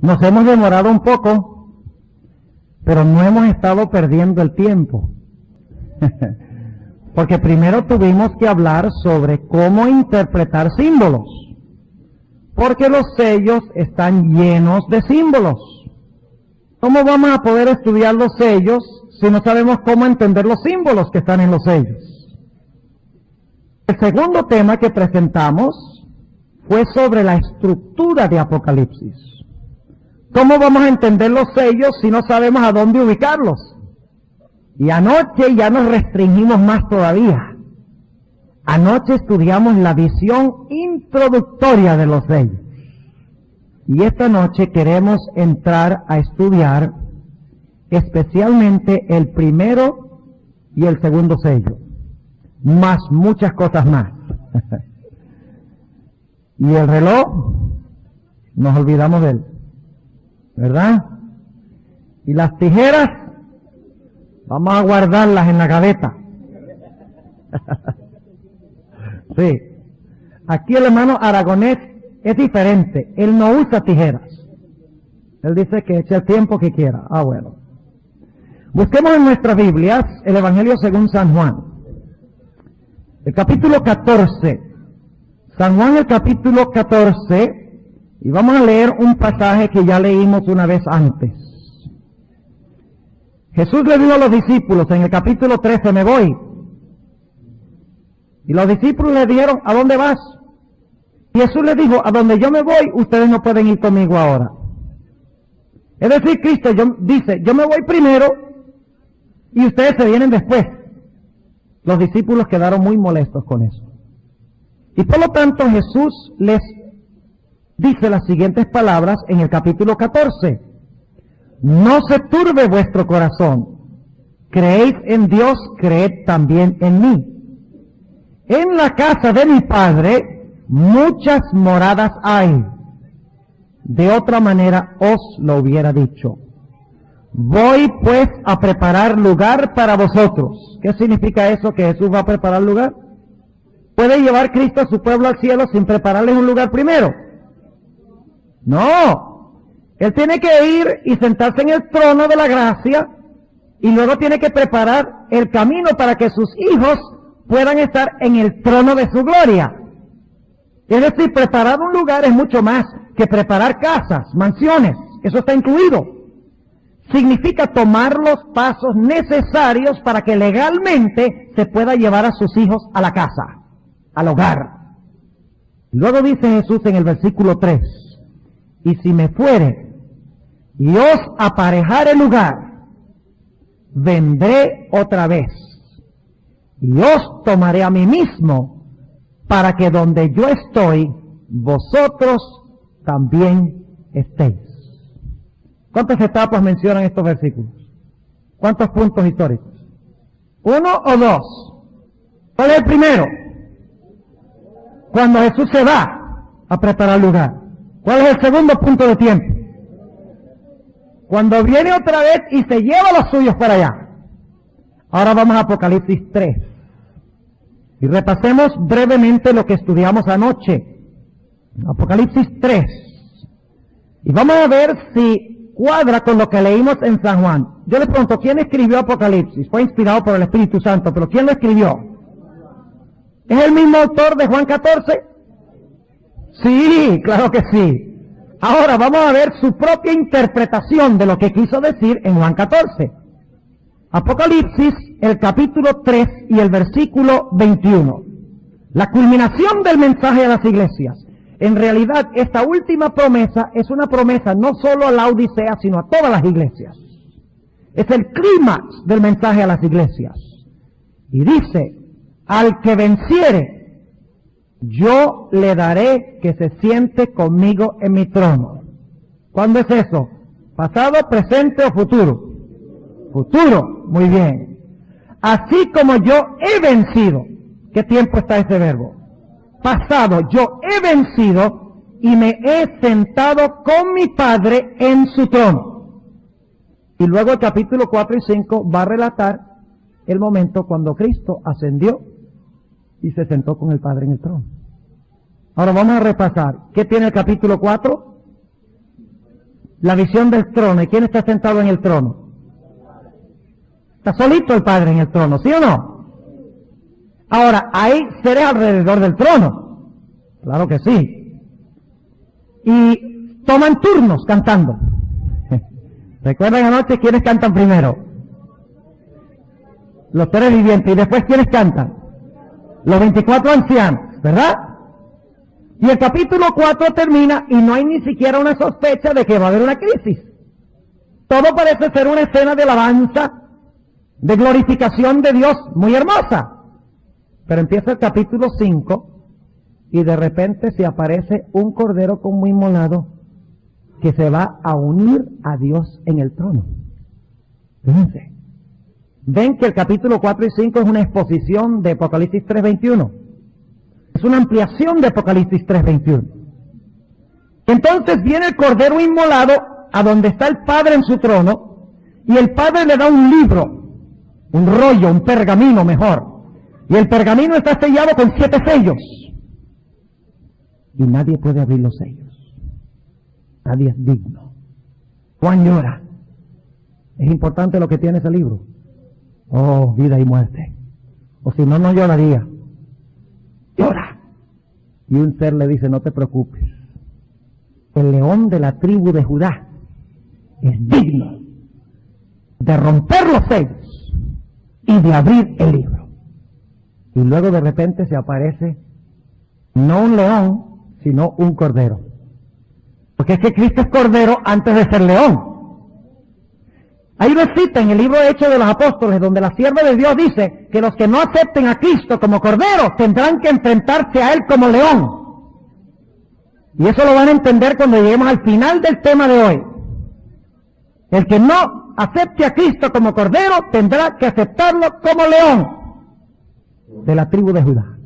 Nos hemos demorado un poco, pero no hemos estado perdiendo el tiempo. Porque primero tuvimos que hablar sobre cómo interpretar símbolos. Porque los sellos están llenos de símbolos. ¿Cómo vamos a poder estudiar los sellos si no sabemos cómo entender los símbolos que están en los sellos? El segundo tema que presentamos fue sobre la estructura de Apocalipsis. ¿Cómo vamos a entender los sellos si no sabemos a dónde ubicarlos? Y anoche ya nos restringimos más todavía. Anoche estudiamos la visión introductoria de los sellos. Y esta noche queremos entrar a estudiar especialmente el primero y el segundo sello, más muchas cosas más. Y el reloj, nos olvidamos de él, ¿verdad? Y las tijeras, vamos a guardarlas en la gaveta. Sí. Aquí el hermano Aragonés es diferente. Él no usa tijeras. Él dice que eche el tiempo que quiera. Ah, bueno. Busquemos en nuestras Biblias el Evangelio según San Juan. El capítulo 14. San Juan, el capítulo 14. Y vamos a leer un pasaje que ya leímos una vez antes. Jesús le dijo a los discípulos en el capítulo 13, me voy. Y los discípulos le dijeron, ¿a dónde vas? Y Jesús les dijo, a donde yo me voy, ustedes no pueden ir conmigo ahora. Es decir, Cristo dice, yo me voy primero y ustedes se vienen después. Los discípulos quedaron muy molestos con eso. Y por lo tanto Jesús les dice las siguientes palabras en el capítulo 14. No se turbe vuestro corazón. Creéis en Dios, creed también en mí. En la casa de mi Padre muchas moradas hay. De otra manera os lo hubiera dicho. Voy pues a preparar lugar para vosotros. ¿Qué significa eso, que Jesús va a preparar lugar? ¿Puede llevar Cristo a su pueblo al cielo sin prepararles un lugar primero? No. Él tiene que ir y sentarse en el trono de la gracia y luego tiene que preparar el camino para que sus hijos puedan estar en el trono de su gloria. Es decir, preparar un lugar es mucho más que preparar casas, mansiones. Eso está incluido. Significa tomar los pasos necesarios para que legalmente se pueda llevar a sus hijos a la casa, al hogar. Luego dice Jesús en el versículo 3, y si me fuere y os aparejare lugar, vendré otra vez y os tomaré a mí mismo, para que donde yo estoy, vosotros también estéis. ¿Cuántas etapas mencionan estos versículos? ¿Cuántos puntos históricos? ¿Uno o dos? ¿Cuál es el primero? Cuando Jesús se va a preparar lugar. ¿Cuál es el segundo punto de tiempo? Cuando viene otra vez y se lleva a los suyos para allá. Ahora vamos a Apocalipsis 3. Y repasemos brevemente lo que estudiamos anoche. Apocalipsis 3. Y vamos a ver si cuadra con lo que leímos en San Juan. Yo les pregunto, ¿quién escribió Apocalipsis? Fue inspirado por el Espíritu Santo, pero ¿quién lo escribió? ¿Es el mismo autor de Juan 14? Sí, claro que sí. Ahora vamos a ver su propia interpretación de lo que quiso decir en Juan 14. Apocalipsis, el capítulo 3 y el versículo 21. La culminación del mensaje a las iglesias. En realidad, esta última promesa es una promesa no solo a la Odisea, sino a todas las iglesias. Es el clímax del mensaje a las iglesias. Y dice, al que venciere, yo le daré que se siente conmigo en mi trono. ¿Cuándo es eso? ¿Pasado, presente o futuro? Futuro, muy bien. Así como yo he vencido. ¿Qué tiempo está ese verbo? Pasado, yo he vencido y me he sentado con mi Padre en su trono. Y luego el capítulo 4 y 5 va a relatar el momento cuando Cristo ascendió y se sentó con el Padre en el trono. Ahora vamos a repasar. ¿Qué tiene el capítulo 4? la visión del trono. ¿Y quién está sentado en el trono? Está solito el Padre en el trono, ¿sí o no? Ahora, hay seres alrededor del trono. Claro que sí. Y toman turnos cantando. ¿Recuerdan anoche quiénes cantan primero? Los seres vivientes. ¿Y después quiénes cantan? Los 24 ancianos, ¿verdad? Y el capítulo 4 termina y no hay ni siquiera una sospecha de que va a haber una crisis. Todo parece ser una escena de alabanza, de glorificación de Dios muy hermosa. Pero empieza el capítulo 5 y de repente se aparece un cordero como inmolado que se va a unir a Dios en el trono. Fíjense. Ven que el capítulo 4 y 5 es una exposición de Apocalipsis 3:21. Es una ampliación de Apocalipsis 3:21. Entonces viene el cordero inmolado a donde está el Padre en su trono y el Padre le da un libro, un rollo, un pergamino mejor. Y el pergamino está sellado con 7 sellos. Y nadie puede abrir los sellos. Nadie es digno. Juan llora. Es importante lo que tiene ese libro. Oh, vida y muerte. O si no, no lloraría. Llora. Y un ser le dice, no te preocupes. El león de la tribu de Judá es digno de romper los sellos y de abrir el libro. Y luego de repente se aparece no un león, sino un cordero. Porque es que Cristo es cordero antes de ser león. Hay una cita en el libro de Hechos de los Apóstoles donde la sierva de Dios dice que los que no acepten a Cristo como cordero tendrán que enfrentarse a Él como león. Y eso lo van a entender cuando lleguemos al final del tema de hoy. El que no acepte a Cristo como cordero tendrá que aceptarlo como león de la tribu de Judá,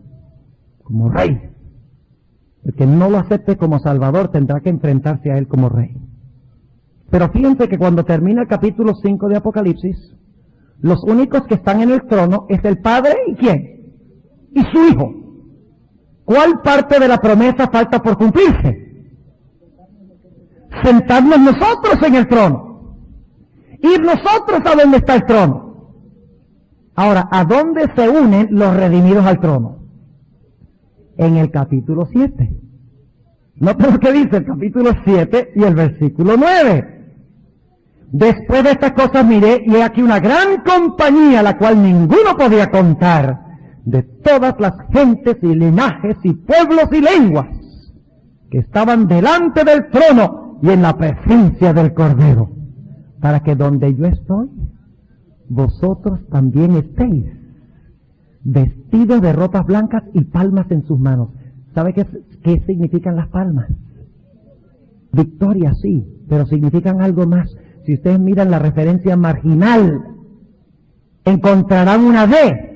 como rey. El que no lo acepte como Salvador tendrá que enfrentarse a Él como rey. Pero fíjense que cuando termina el capítulo 5 de Apocalipsis, los únicos que están en el trono es el Padre y ¿quién? Y su Hijo. ¿Cuál parte de la promesa falta por cumplirse? Sentarnos nosotros en el trono. Ir nosotros a donde está el trono. Ahora, ¿a dónde se unen los redimidos al trono? En el capítulo 7. Noten lo que dice el capítulo 7 y el versículo 9. Después de estas cosas miré y he aquí una gran compañía, la cual ninguno podía contar, de todas las gentes y linajes y pueblos y lenguas, que estaban delante del trono y en la presencia del Cordero, para que donde yo estoy, vosotros también estéis, vestidos de ropas blancas y palmas en sus manos. ¿Sabe qué significan las palmas? Victoria, sí, pero significan algo más. Si ustedes miran la referencia marginal, encontrarán una D.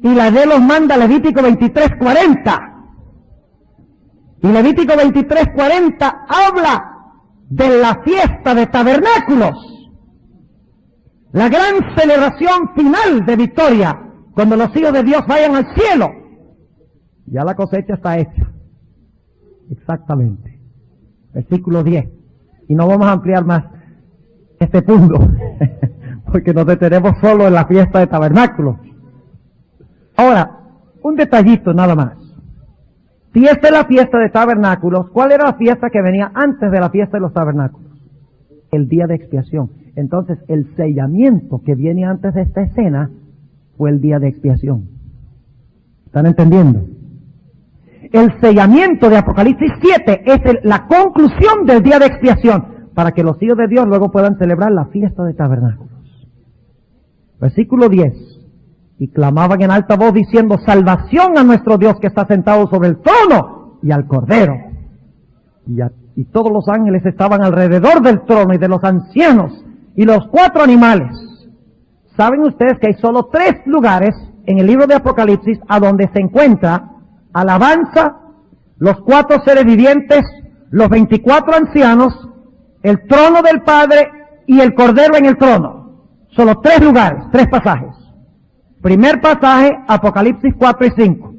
Y la D los manda Levítico 23:40. Y Levítico 23:40 habla de la fiesta de tabernáculos. La gran celebración final de victoria, cuando los hijos de Dios vayan al cielo. Ya la cosecha está hecha. Exactamente. Versículo 10. Y no vamos a ampliar más este punto, porque nos detenemos solo en la fiesta de tabernáculos. Ahora, un detallito nada más. Si esta es la fiesta de tabernáculos, ¿cuál era la fiesta que venía antes de la fiesta de los tabernáculos? El día de expiación. Entonces, el sellamiento que viene antes de esta escena fue el día de expiación. ¿Están entendiendo? El sellamiento de Apocalipsis 7 es la conclusión del día de expiación, para que los hijos de Dios luego puedan celebrar la fiesta de tabernáculos. Versículo 10. Y clamaban en alta voz diciendo, salvación a nuestro Dios que está sentado sobre el trono y al Cordero. Y todos los ángeles estaban alrededor del trono y de los ancianos y los 4 animales. ¿Saben ustedes que hay solo 3 lugares en el libro de Apocalipsis a donde se encuentra alabanza, los 4 seres vivientes, los 24 ancianos, el trono del Padre y el Cordero en el trono? Solo 3 lugares, 3 pasajes. Primer pasaje, Apocalipsis 4 y 5.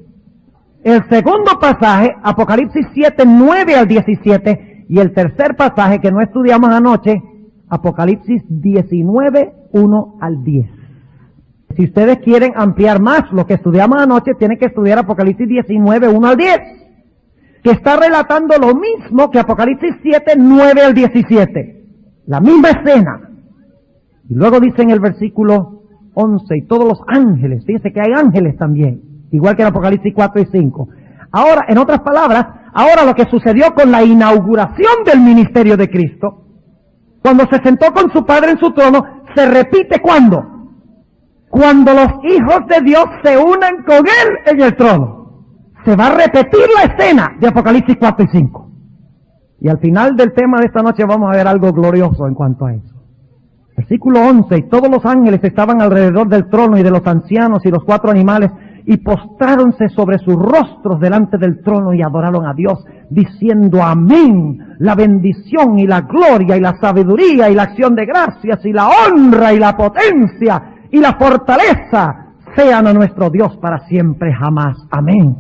El segundo pasaje, Apocalipsis 7, 9 al 17. Y el tercer pasaje que no estudiamos anoche, Apocalipsis 19, 1 al 10. Si ustedes quieren ampliar más lo que estudiamos anoche, tienen que estudiar Apocalipsis 19, 1 al 10, que está relatando lo mismo que Apocalipsis 7, 9 al 17. La misma escena. Y luego dice en el versículo 11, y todos los ángeles, fíjense que hay ángeles también, igual que en Apocalipsis 4 y 5. Ahora, en otras palabras, ahora lo que sucedió con la inauguración del ministerio de Cristo, cuando se sentó con su Padre en su trono, se repite ¿cuándo? Cuando los hijos de Dios se unan con Él en el trono. Se va a repetir la escena de Apocalipsis 4 y 5. Y al final del tema de esta noche vamos a ver algo glorioso en cuanto a eso. Versículo 11, y todos los ángeles estaban alrededor del trono y de los ancianos y los 4 animales, y postráronse sobre sus rostros delante del trono y adoraron a Dios, diciendo amén, la bendición y la gloria y la sabiduría y la acción de gracias y la honra y la potencia y la fortaleza sean a nuestro Dios para siempre jamás. Amén.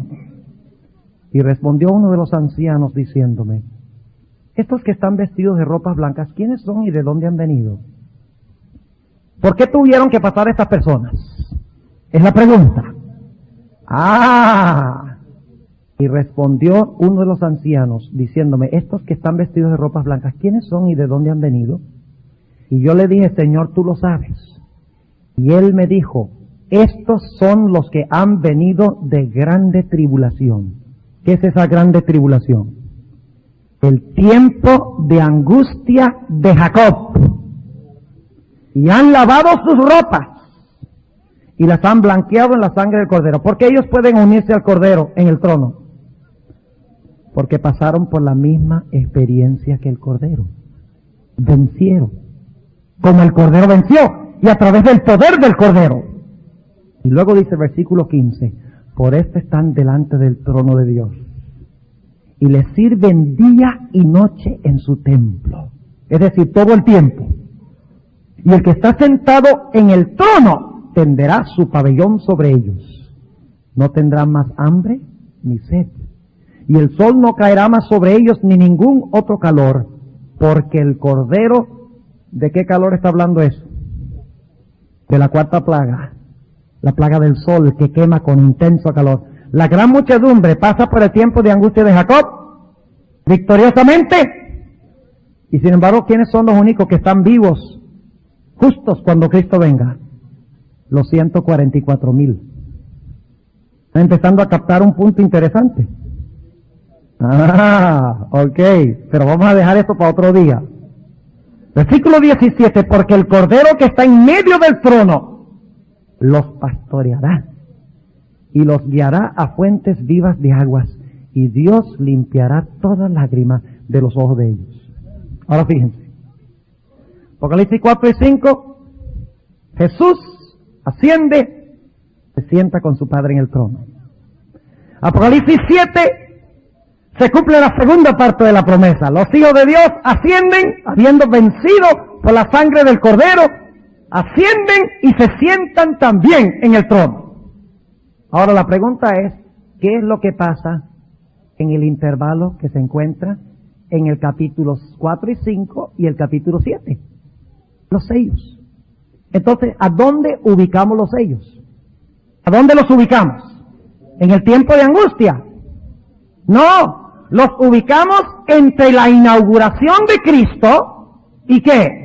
Y respondió uno de los ancianos diciéndome, estos que están vestidos de ropas blancas, ¿quiénes son y de dónde han venido? ¿Por qué tuvieron que pasar estas personas? Es la pregunta. Y respondió uno de los ancianos diciéndome, estos que están vestidos de ropas blancas, ¿quiénes son y de dónde han venido? Y yo le dije, Señor, tú lo sabes. Y él me dijo, estos son los que han venido de grande tribulación. ¿Qué es esa grande tribulación? El tiempo de angustia de Jacob. Y han lavado sus ropas y las han blanqueado en la sangre del Cordero. ¿Por qué ellos pueden unirse al Cordero en el trono? Porque pasaron por la misma experiencia que el Cordero. Vencieron, como el Cordero venció, y a través del poder del Cordero. Y luego dice el versículo 15, por esto están delante del trono de Dios, y les sirven día y noche en su templo. Es decir, todo el tiempo. Y el que está sentado en el trono tenderá su pabellón sobre ellos. No tendrán más hambre ni sed. Y el sol no caerá más sobre ellos ni ningún otro calor. Porque el Cordero, ¿de qué calor está hablando eso? De la cuarta plaga. La plaga del sol que quema con intenso calor. La gran muchedumbre pasa por el tiempo de angustia de Jacob victoriosamente. Y sin embargo, ¿quiénes son los únicos que están vivos justos cuando Cristo venga? Los 144,000. Está empezando a captar un punto interesante. Ok, pero vamos a dejar esto para otro día. Versículo 17, porque el Cordero que está en medio del trono los pastoreará y los guiará a fuentes vivas de aguas, y Dios limpiará toda lágrima de los ojos de ellos. Ahora fíjense. Apocalipsis 4 y 5, Jesús asciende, se sienta con su Padre en el trono. Apocalipsis 7, se cumple la segunda parte de la promesa. Los hijos de Dios ascienden, habiendo vencido por la sangre del Cordero, ascienden y se sientan también en el trono. Ahora la pregunta es, ¿qué es lo que pasa en el intervalo que se encuentra en el capítulo 4 y 5 y el capítulo 7? Los sellos. Entonces, ¿a dónde ubicamos los sellos? ¿A dónde los ubicamos? ¿En el tiempo de angustia? No, los ubicamos entre la inauguración de Cristo y ¿qué?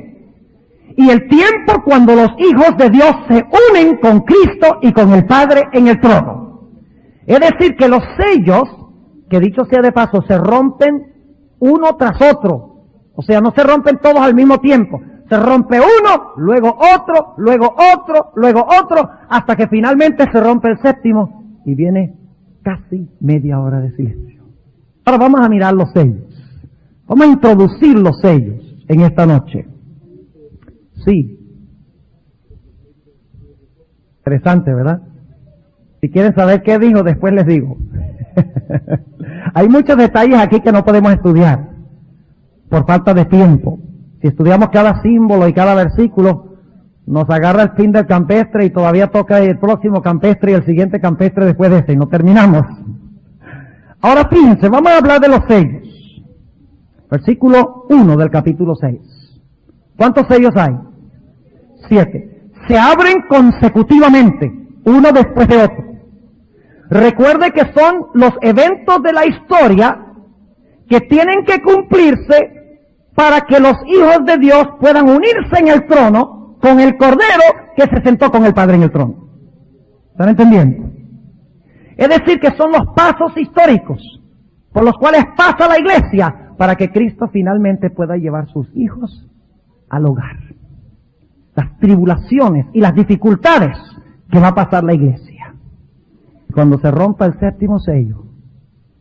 Y el tiempo cuando los hijos de Dios se unen con Cristo y con el Padre en el trono. Es decir, que los sellos, que dicho sea de paso, se rompen uno tras otro. O sea, no se rompen todos al mismo tiempo. Se rompe uno, luego otro, luego otro, luego otro, hasta que finalmente se rompe el séptimo y viene casi media hora de silencio. Ahora vamos a mirar los sellos. Vamos a introducir los sellos en esta noche. Sí. Interesante, ¿verdad? Si quieren saber qué dijo, después les digo. Hay muchos detalles aquí que no podemos estudiar por falta de tiempo. Si estudiamos cada símbolo y cada versículo, nos agarra el fin del campestre y todavía toca el próximo campestre y el siguiente campestre después de ese y no terminamos. Ahora fíjense, vamos a hablar de los sellos. Versículo 1 del capítulo 6. ¿Cuántos sellos hay? 7. Se abren consecutivamente, uno después de otro. Recuerde que son los eventos de la historia que tienen que cumplirse para que los hijos de Dios puedan unirse en el trono con el Cordero que se sentó con el Padre en el trono. ¿Están entendiendo? Es decir, que son los pasos históricos por los cuales pasa la iglesia para que Cristo finalmente pueda llevar sus hijos al hogar. Las tribulaciones y las dificultades que va a pasar la iglesia. Cuando se rompa el séptimo sello,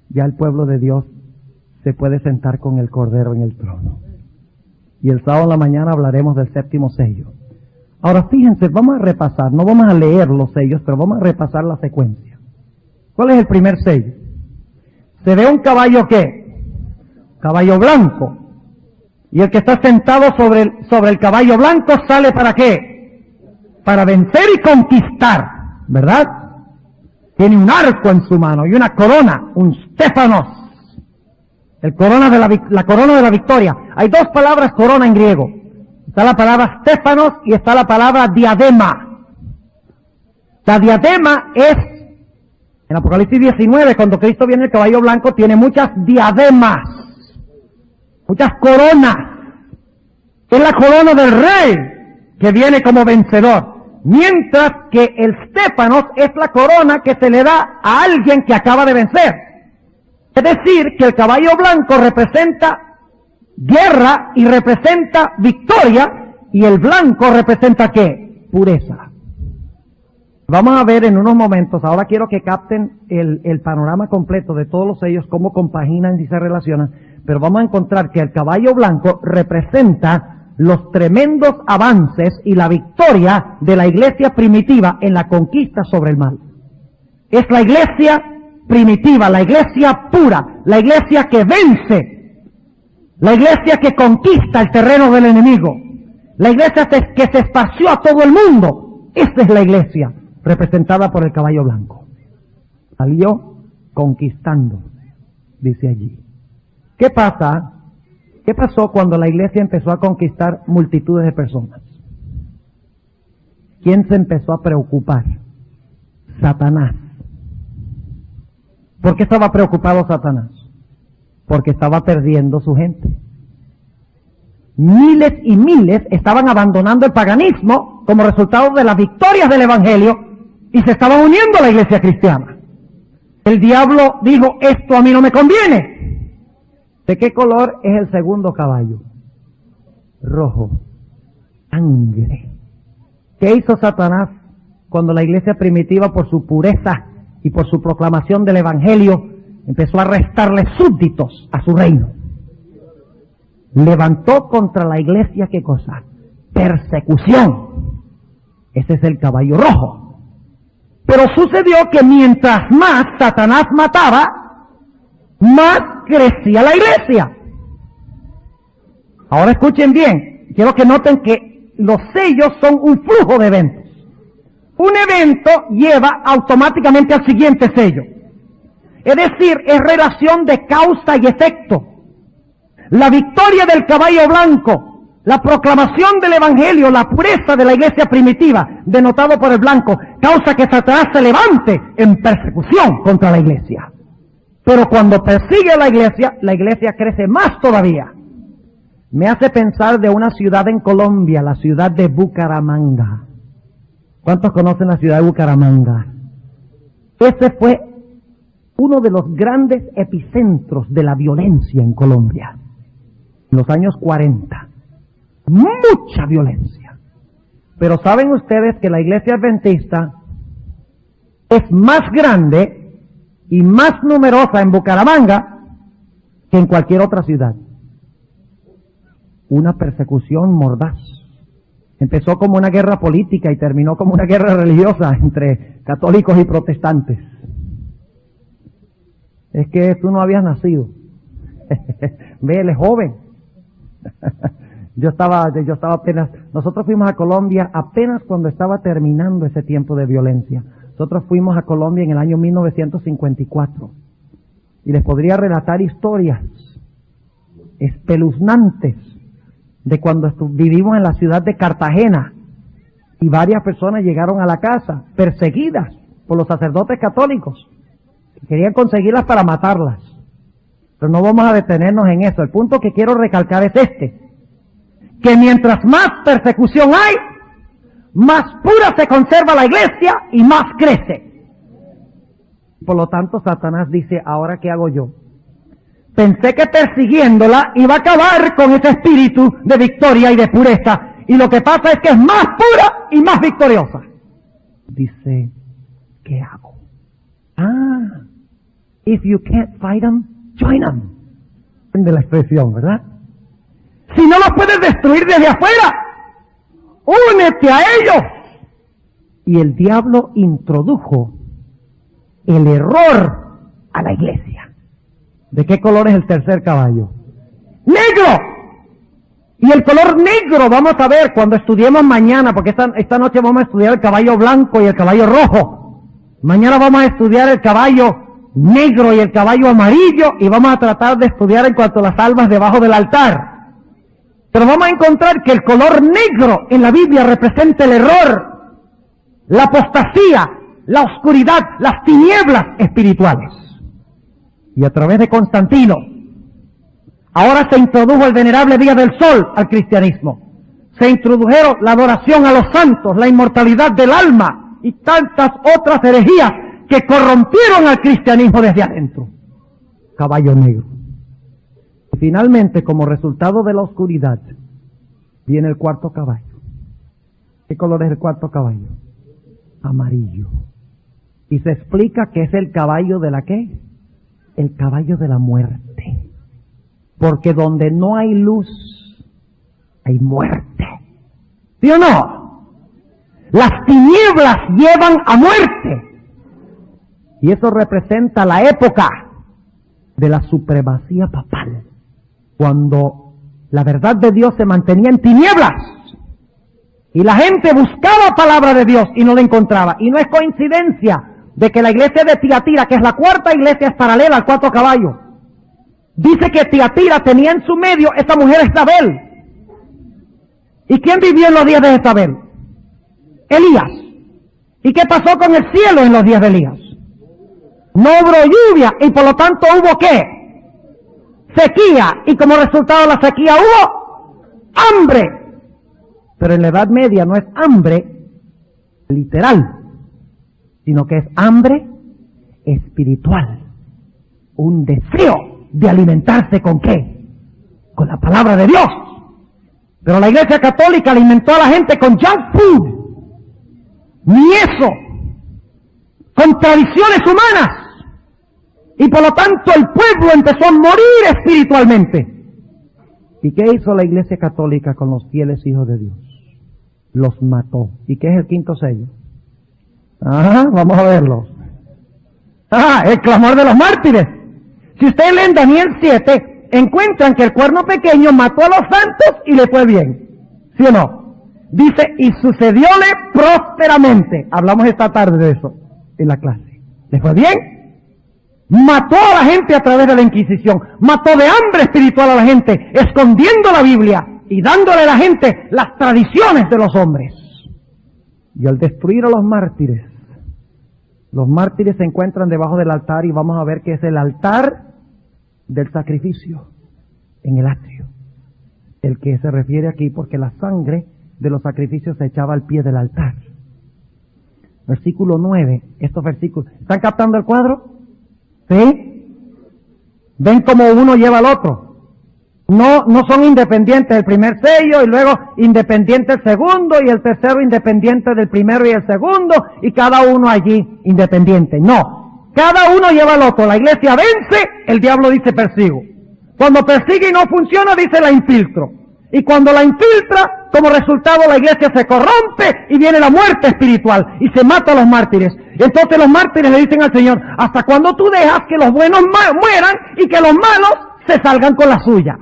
ya el pueblo de Dios se puede sentar con el Cordero en el trono. Y el sábado en la mañana hablaremos del séptimo sello. Ahora fíjense, vamos a repasar, no vamos a leer los sellos, pero vamos a repasar la secuencia. ¿Cuál es el primer sello? Se ve un caballo ¿qué? Caballo blanco. Y el que está sentado sobre el caballo blanco sale ¿para qué? Para vencer y conquistar, ¿verdad? Tiene un arco en su mano y una corona, un stéfanos. La corona de la victoria. Hay dos palabras corona en griego. Está la palabra stéfanos y está la palabra diadema. La diadema es, en Apocalipsis 19, cuando Cristo viene en el caballo blanco, tiene muchas diademas, muchas coronas. Es la corona del rey que viene como vencedor. Mientras que el stéfanos es la corona que se le da a alguien que acaba de vencer. Es decir, que el caballo blanco representa guerra y representa victoria, y el blanco representa ¿qué? Pureza. Vamos a ver en unos momentos, ahora quiero que capten el panorama completo de todos los sellos, cómo compaginan y se relacionan, pero vamos a encontrar que el caballo blanco representa los tremendos avances y la victoria de la iglesia primitiva en la conquista sobre el mal. Es la iglesia primitiva, la iglesia pura, la iglesia que vence, la iglesia que conquista el terreno del enemigo, la iglesia que se esparció a todo el mundo. Esta es la iglesia representada por el caballo blanco. Salió conquistando, dice allí. ¿Qué pasa? ¿Qué pasó cuando la iglesia empezó a conquistar multitudes de personas? ¿Quién se empezó a preocupar? Satanás. ¿Por qué estaba preocupado Satanás? Porque estaba perdiendo su gente. Miles y miles estaban abandonando el paganismo como resultado de las victorias del Evangelio y se estaban uniendo a la iglesia cristiana. El diablo dijo, esto a mí no me conviene. ¿De qué color es el segundo caballo? Rojo. Sangre. ¿Qué hizo Satanás cuando la iglesia primitiva, por su pureza y por su proclamación del Evangelio, empezó a restarle súbditos a su reino? Levantó contra la iglesia, ¿qué cosa? Persecución. Ese es el caballo rojo. Pero sucedió que mientras más Satanás mataba, más crecía la iglesia. Ahora escuchen bien, quiero que noten que los sellos son un flujo de eventos. Un evento lleva automáticamente al siguiente sello. Es decir, es relación de causa y efecto. La victoria del caballo blanco, la proclamación del Evangelio, la pureza de la iglesia primitiva, denotado por el blanco, causa que Satanás se levante en persecución contra la iglesia. Pero cuando persigue a la iglesia crece más todavía. Me hace pensar de una ciudad en Colombia, la ciudad de Bucaramanga. ¿Cuántos conocen la ciudad de Bucaramanga? Ese fue uno de los grandes epicentros de la violencia en Colombia. En los años 40. Mucha violencia. Pero ¿saben ustedes que la iglesia adventista es más grande y más numerosa en Bucaramanga que en cualquier otra ciudad? Una persecución mordaz. Empezó como una guerra política y terminó como una guerra religiosa entre católicos y protestantes. Es que tú no habías nacido. Ve, él es joven. Yo estaba apenas, nosotros fuimos a Colombia apenas cuando estaba terminando ese tiempo de violencia. Nosotros fuimos a Colombia en el año 1954. Y les podría relatar historias espeluznantes de cuando vivimos en la ciudad de Cartagena y varias personas llegaron a la casa perseguidas por los sacerdotes católicos. Querían conseguirlas para matarlas. Pero no vamos a detenernos en eso. El punto que quiero recalcar es este: que mientras más persecución hay, más pura se conserva la iglesia y más crece. Por lo tanto, Satanás dice, ¿ahora qué hago yo? Pensé que persiguiéndola iba a acabar con ese espíritu de victoria y de pureza. Y lo que pasa es que es más pura y más victoriosa. Dice, ¿qué hago? If you can't fight them, join them. De la expresión, ¿verdad? Si no los puedes destruir desde afuera, únete a ellos. Y el diablo introdujo el error a la iglesia. ¿De qué color es el tercer caballo? ¡Negro! Y el color negro vamos a ver cuando estudiemos mañana, porque esta noche vamos a estudiar el caballo blanco y el caballo rojo. Mañana vamos a estudiar el caballo negro y el caballo amarillo, y vamos a tratar de estudiar en cuanto a las almas debajo del altar. Pero vamos a encontrar que el color negro en la Biblia representa el error, la apostasía, la oscuridad, las tinieblas espirituales. Y a través de Constantino, ahora se introdujo el venerable día del sol al cristianismo. Se introdujeron la adoración a los santos, la inmortalidad del alma y tantas otras herejías que corrompieron al cristianismo desde adentro. Caballo negro. Y finalmente, como resultado de la oscuridad, viene el cuarto caballo. ¿Qué color es el cuarto caballo? Amarillo. Y se explica que es el caballo de la ¿qué? El caballo de la muerte. Porque donde no hay luz, hay muerte. ¿Sí o no? Las tinieblas llevan a muerte. Y eso representa la época de la supremacía papal, cuando la verdad de Dios se mantenía en tinieblas y la gente buscaba palabra de Dios y no la encontraba. Y no es coincidencia de que la iglesia de Tiatira, que es la cuarta iglesia, es paralela al cuarto caballo. Dice que Tiatira tenía en su medio esa mujer Jezabel. ¿Y quién vivió en los días de Jezabel? Elías. ¿Y qué pasó con el cielo en los días de Elías? No hubo lluvia y por lo tanto hubo ¿qué? Sequía. Y como resultado de la sequía hubo hambre. Pero en la Edad Media no es hambre literal, sino que es hambre espiritual. Un deseo de alimentarse ¿con qué? Con la palabra de Dios. Pero la Iglesia Católica alimentó a la gente con junk food. Ni eso. Con tradiciones humanas. Y por lo tanto el pueblo empezó a morir espiritualmente. ¿Y qué hizo la Iglesia Católica con los fieles hijos de Dios? Los mató. ¿Y qué es el quinto sello? Vamos a verlo. El clamor de los mártires. Si ustedes leen Daniel 7, encuentran que el cuerno pequeño mató a los santos y le fue bien. ¿Sí o no? Dice, y sucedióle prósperamente. Hablamos esta tarde de eso en la clase. ¿Le fue bien? Mató a la gente a través de la Inquisición. Mató de hambre espiritual a la gente, escondiendo la Biblia y dándole a la gente las tradiciones de los hombres. Y al destruir a los mártires se encuentran debajo del altar, y vamos a ver que es el altar del sacrificio en el atrio, el que se refiere aquí, porque la sangre de los sacrificios se echaba al pie del altar. Versículo 9, estos versículos. ¿Están captando el cuadro? ¿Sí? ¿Ven cómo uno lleva al otro? No son independientes el primer sello, y luego independiente el segundo, y el tercero independiente del primero y el segundo, y cada uno allí independiente. No, cada uno lleva al otro. La iglesia vence, el diablo dice persigo. Cuando persigue y no funciona, dice la infiltro. Y cuando la infiltra, como resultado la iglesia se corrompe y viene la muerte espiritual y se mata a los mártires. Y entonces los mártires le dicen al Señor, ¿hasta cuándo tú dejas que los buenos mueran y que los malos se salgan con la suya?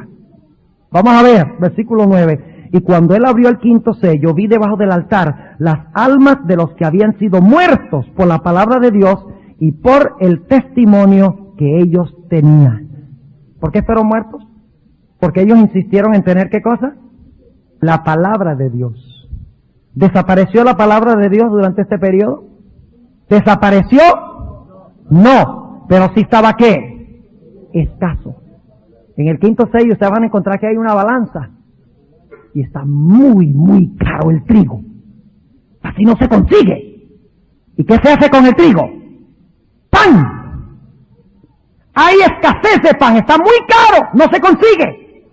Vamos a ver, versículo 9. Y cuando él abrió el quinto sello, vi debajo del altar las almas de los que habían sido muertos por la palabra de Dios y por el testimonio que ellos tenían. ¿Por qué fueron muertos? Porque ellos insistieron en tener ¿qué cosa? La palabra de Dios. ¿Desapareció la palabra de Dios durante este periodo? ¿Desapareció? No, pero sí estaba ¿qué? Escaso. En el quinto sello ustedes van a encontrar que hay una balanza y está muy caro el trigo. Así no se consigue. ¿Y qué se hace con el trigo? ¡Pan! Hay escasez de pan, está muy caro, no se consigue.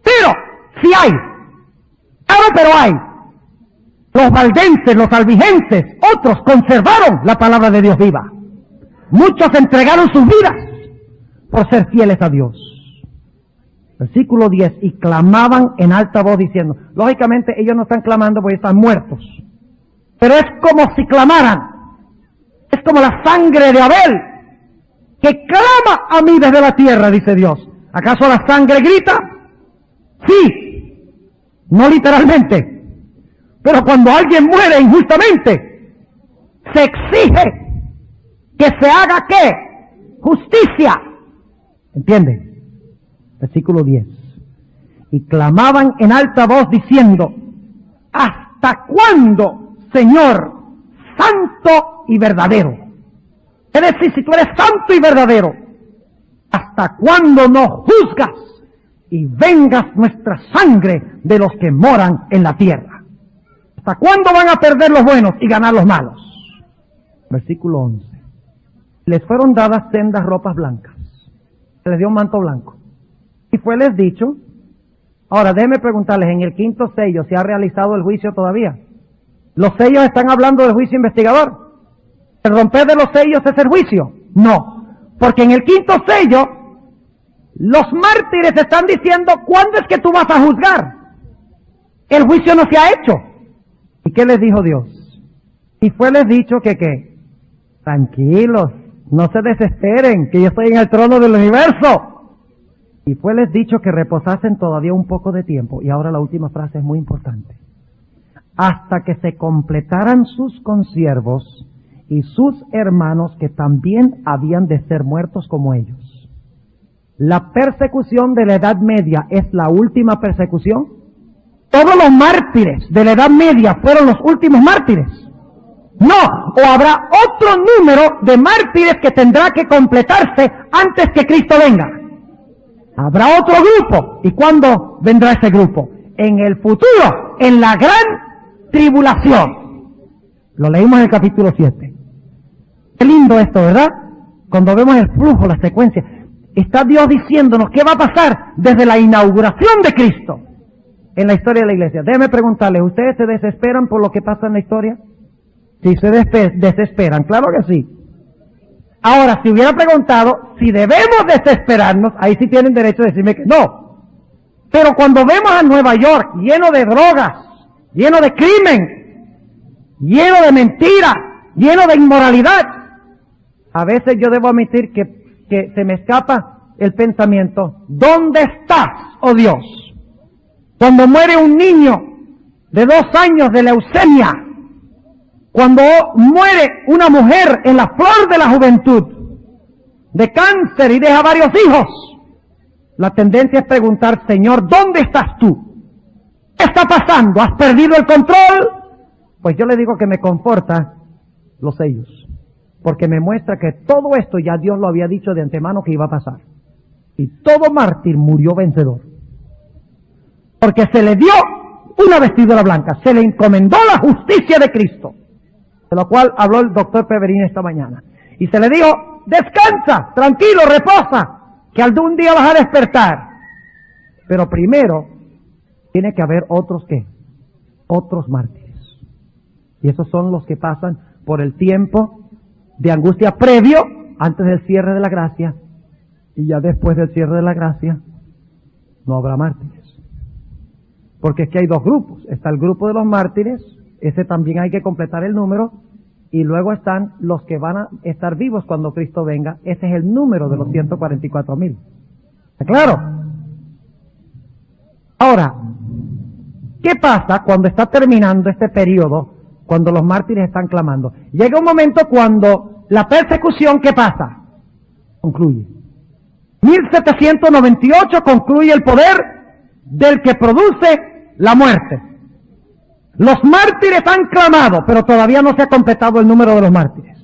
Pero sí hay. Claro, pero hay. Los valdenses, los albigenses, otros conservaron la palabra de Dios viva. Muchos entregaron sus vidas por ser fieles a Dios. Versículo 10, y clamaban en alta voz diciendo, lógicamente ellos no están clamando porque están muertos, pero es como si clamaran, es como la sangre de Abel, que clama a mí desde la tierra, dice Dios. ¿Acaso la sangre grita? Sí, no literalmente, pero cuando alguien muere injustamente, se exige que se haga ¿qué? Justicia. ¿Entiende? Versículo 10. Y clamaban en alta voz diciendo, ¿hasta cuándo, Señor, santo y verdadero? Es decir, si tú eres santo y verdadero, ¿hasta cuándo no juzgas y vengas nuestra sangre de los que moran en la tierra? ¿Hasta cuándo van a perder los buenos y ganar los malos? Versículo 11. Les fueron dadas sendas ropas blancas. Se les dio un manto blanco. Y fue les dicho, ahora déjenme preguntarles, en el quinto sello, ¿se ha realizado el juicio todavía? ¿Los sellos están hablando del juicio investigador? ¿El romper de los sellos es el juicio? No, porque en el quinto sello, los mártires están diciendo, ¿cuándo es que tú vas a juzgar? El juicio no se ha hecho. ¿Y qué les dijo Dios? Y fue les dicho que ¿qué? Tranquilos, no se desesperen, que yo estoy en el trono del universo. Y fue les dicho que reposasen todavía un poco de tiempo. Y ahora la última frase es muy importante. Hasta que se completaran sus consiervos y sus hermanos que también habían de ser muertos como ellos. ¿La persecución de la Edad Media es la última persecución? ¿Todos los mártires de la Edad Media fueron los últimos mártires? No, o habrá otro número de mártires que tendrá que completarse antes que Cristo venga. Habrá otro grupo. ¿Y cuándo vendrá ese grupo? En el futuro, en la gran tribulación. Lo leímos en el capítulo 7. Qué lindo esto, ¿verdad? Cuando vemos el flujo, la secuencia. Está Dios diciéndonos qué va a pasar desde la inauguración de Cristo en la historia de la iglesia. Déjenme preguntarles, ¿ustedes se desesperan por lo que pasa en la historia? Sí, se desesperan, claro que sí. Ahora, si hubiera preguntado si debemos desesperarnos, ahí sí tienen derecho a decirme que no. Pero cuando vemos a Nueva York lleno de drogas, lleno de crimen, lleno de mentira, lleno de inmoralidad, a veces yo debo admitir que se me escapa el pensamiento, ¿dónde estás, oh Dios? Cuando muere un niño de 2 años de leucemia, cuando muere una mujer en la flor de la juventud, de cáncer y deja varios hijos, la tendencia es preguntar, Señor, ¿dónde estás tú? ¿Qué está pasando? ¿Has perdido el control? Pues yo le digo que me conforta los sellos, porque me muestra que todo esto ya Dios lo había dicho de antemano que iba a pasar. Y todo mártir murió vencedor. Porque se le dio una vestidura blanca, se le encomendó la justicia de Cristo, de lo cual habló el doctor Peverín esta mañana. Y se le dijo, descansa, tranquilo, reposa, que algún día vas a despertar. Pero primero, tiene que haber otros ¿qué? Otros mártires. Y esos son los que pasan por el tiempo de angustia previo, antes del cierre de la gracia. Y ya después del cierre de la gracia, no habrá mártires. Porque es que hay 2 grupos. Está el grupo de los mártires, ese también hay que completar el número, y luego están los que van a estar vivos cuando Cristo venga. Ese es el número de los 144,000. ¿Está claro? Ahora, ¿qué pasa cuando está terminando este periodo, cuando los mártires están clamando? Llega un momento cuando la persecución, ¿qué pasa? Concluye. 1798 concluye el poder del que produce la muerte. Los mártires han clamado, pero todavía no se ha completado el número de los mártires.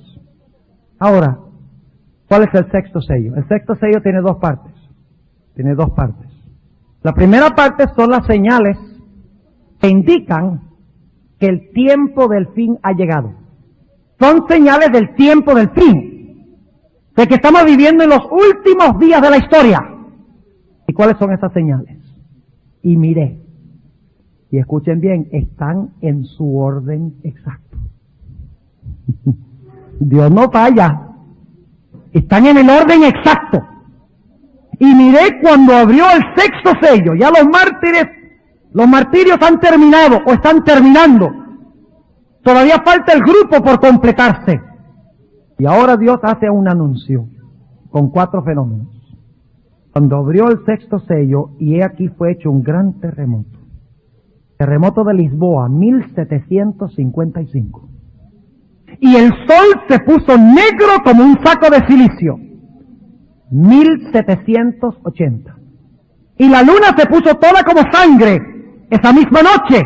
Ahora, ¿cuál es el sexto sello? El sexto sello tiene dos partes. La primera parte son las señales que indican que el tiempo del fin ha llegado. Son señales del tiempo del fin, de que estamos viviendo en los últimos días de la historia. ¿Y cuáles son esas señales? Y miré, y escuchen bien, están en su orden exacto. Dios no falla, están en el orden exacto. Y miré cuando abrió el sexto sello, ya los martirios han terminado o están terminando. Todavía falta el grupo por completarse. Y ahora Dios hace un anuncio con 4 fenómenos. Cuando abrió el sexto sello, y he aquí fue hecho un gran terremoto. Terremoto de Lisboa, 1755. Y el sol se puso negro como un saco de silicio, 1780. Y la luna se puso toda como sangre, esa misma noche.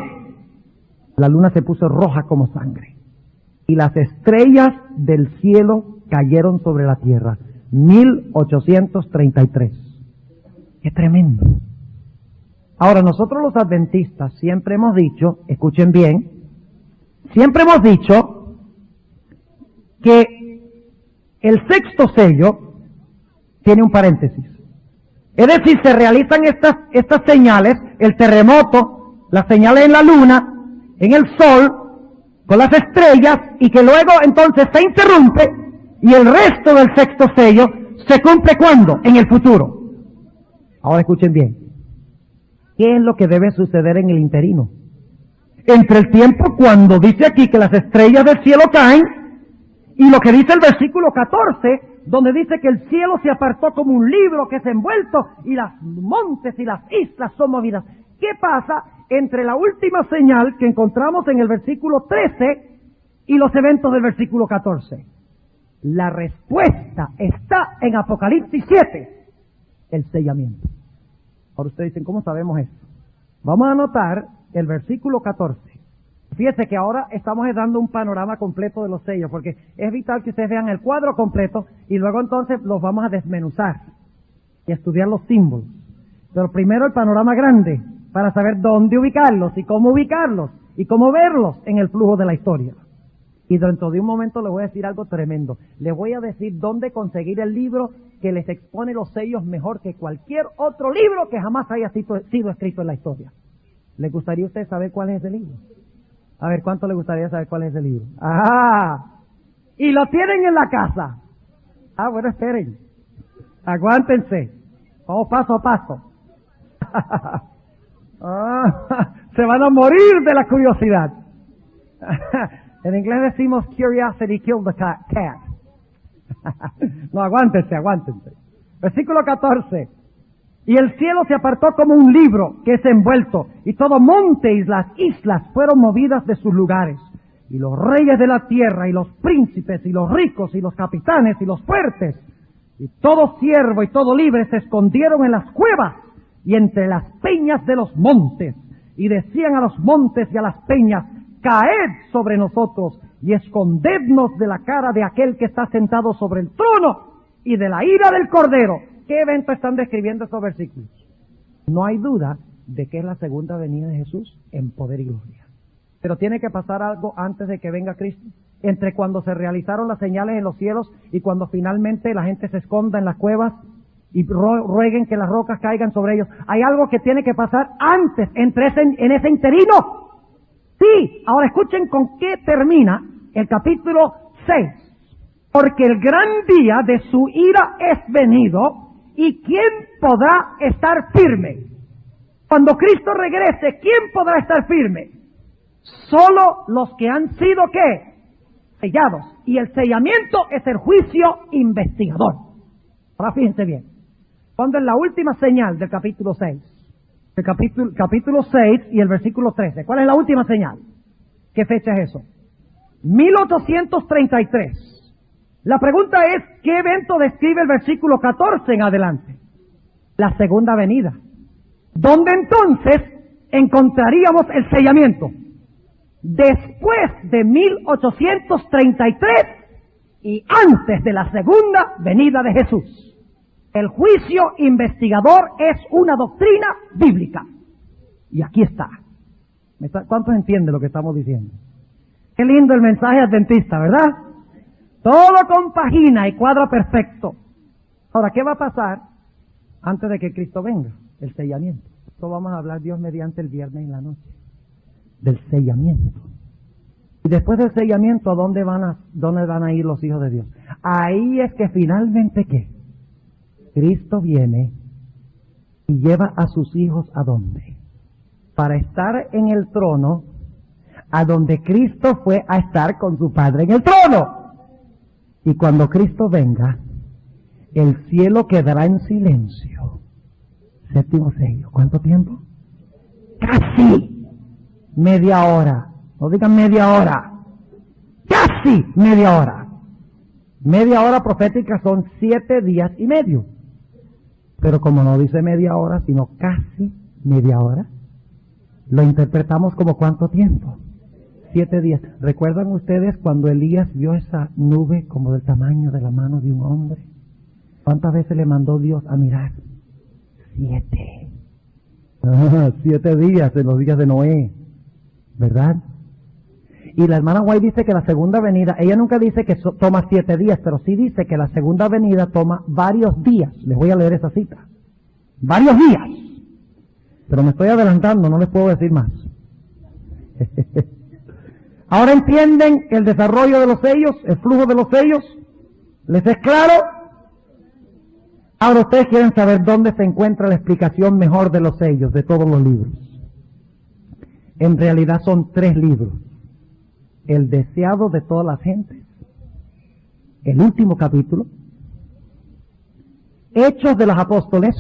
La luna se puso roja como sangre. Y las estrellas del cielo cayeron sobre la tierra, 1833. ¡Qué tremendo! Ahora, nosotros los adventistas siempre hemos dicho, escuchen bien, siempre hemos dicho que el sexto sello tiene un paréntesis. Es decir, se realizan estas señales, el terremoto, las señales en la luna, en el sol, con las estrellas, y que luego entonces se interrumpe, y el resto del sexto sello se cumple ¿cuándo? En el futuro. Ahora escuchen bien. ¿Qué es lo que debe suceder en el interino? Entre el tiempo cuando dice aquí que las estrellas del cielo caen, y lo que dice el versículo 14, donde dice que el cielo se apartó como un libro que es envuelto, y las montes y las islas son movidas. ¿Qué pasa entre la última señal que encontramos en el versículo 13 y los eventos del versículo 14? La respuesta está en Apocalipsis 7, el sellamiento. Ahora ustedes dicen, ¿cómo sabemos esto? Vamos a anotar el versículo 14. Fíjense que ahora estamos dando un panorama completo de los sellos, porque es vital que ustedes vean el cuadro completo y luego entonces los vamos a desmenuzar y estudiar los símbolos. Pero primero el panorama grande, para saber dónde ubicarlos y cómo verlos en el flujo de la historia. Y dentro de un momento les voy a decir algo tremendo. Les voy a decir dónde conseguir el libro que les expone los sellos mejor que cualquier otro libro que jamás haya sido escrito en la historia. ¿Les gustaría a ustedes saber cuál es ese libro? A ver, ¿cuánto les gustaría saber cuál es ese libro? ¡Ah! Y lo tienen en la casa. Ah, bueno, esperen. Aguántense. Vamos paso a paso. Se van a morir de la curiosidad. En inglés decimos curiosity killed the cat. No, aguántense. Versículo 14. Y el cielo se apartó como un libro que es envuelto, y todo monte y las islas fueron movidas de sus lugares. Y los reyes de la tierra, y los príncipes, y los ricos, y los capitanes, y los fuertes, y todo siervo y todo libre se escondieron en las cuevas y entre las peñas de los montes. Y decían a los montes y a las peñas, caed sobre nosotros y escondednos de la cara de aquel que está sentado sobre el trono y de la ira del Cordero. ¿Qué evento están describiendo estos versículos? No hay duda de que es la segunda venida de Jesús en poder y gloria. Pero tiene que pasar algo antes de que venga Cristo. Entre cuando se realizaron las señales en los cielos y cuando finalmente la gente se esconda en las cuevas y rueguen que las rocas caigan sobre ellos. Hay algo que tiene que pasar antes, en ese interino. Sí, ahora escuchen con qué termina el capítulo 6. Porque el gran día de su ira es venido, ¿y quién podrá estar firme? Cuando Cristo regrese, ¿quién podrá estar firme? Solo los que han sido, ¿qué? Sellados. Y el sellamiento es el juicio investigador. Ahora fíjense bien. ¿Cuándo es la última señal del capítulo 6? El capítulo 6 y el versículo 13. ¿Cuál es la última señal? ¿Qué fecha es eso? 1833. La pregunta es, ¿qué evento describe el versículo 14 en adelante? la segunda venida, donde entonces encontraríamos el sellamiento. Después de 1833 y antes de la segunda venida de Jesús. El juicio investigador es una doctrina bíblica. Y aquí está. ¿Cuántos entienden lo que estamos diciendo? Qué lindo el mensaje adventista, ¿verdad? Todo compagina y cuadra perfecto. Ahora, ¿qué va a pasar antes de que Cristo venga? El sellamiento. Esto vamos a hablar Dios mediante el viernes en la noche. Del sellamiento. Y después del sellamiento, ¿dónde van a ir los hijos de Dios? Ahí es que finalmente, ¿qué? Cristo viene y lleva a sus hijos ¿a dónde? Para estar en el trono, a donde Cristo fue a estar con su Padre en el trono. Y cuando Cristo venga, el cielo quedará en silencio. Séptimo sello. ¿Cuánto tiempo? Casi media hora. No digan media hora. Casi media hora. Media hora profética son 7 días y medio. Pero como no dice media hora, sino casi media hora, lo interpretamos como ¿cuánto tiempo? 7 días. ¿Recuerdan ustedes cuando Elías vio esa nube como del tamaño de la mano de un hombre? ¿Cuántas veces le mandó Dios a mirar? 7. 7 días en los días de Noé, ¿verdad? Y la hermana White dice que la segunda venida, ella nunca dice que toma 7 días, pero sí dice que la segunda venida toma varios días. Les voy a leer esa cita. Varios días. Pero me estoy adelantando, no les puedo decir más. ¿Ahora entienden el desarrollo de los sellos, el flujo de los sellos? ¿Les es claro? Ahora ustedes quieren saber dónde se encuentra la explicación mejor de los sellos, de todos los libros. En realidad son 3 libros. El deseado de todas las gentes, el último capítulo, Hechos de los Apóstoles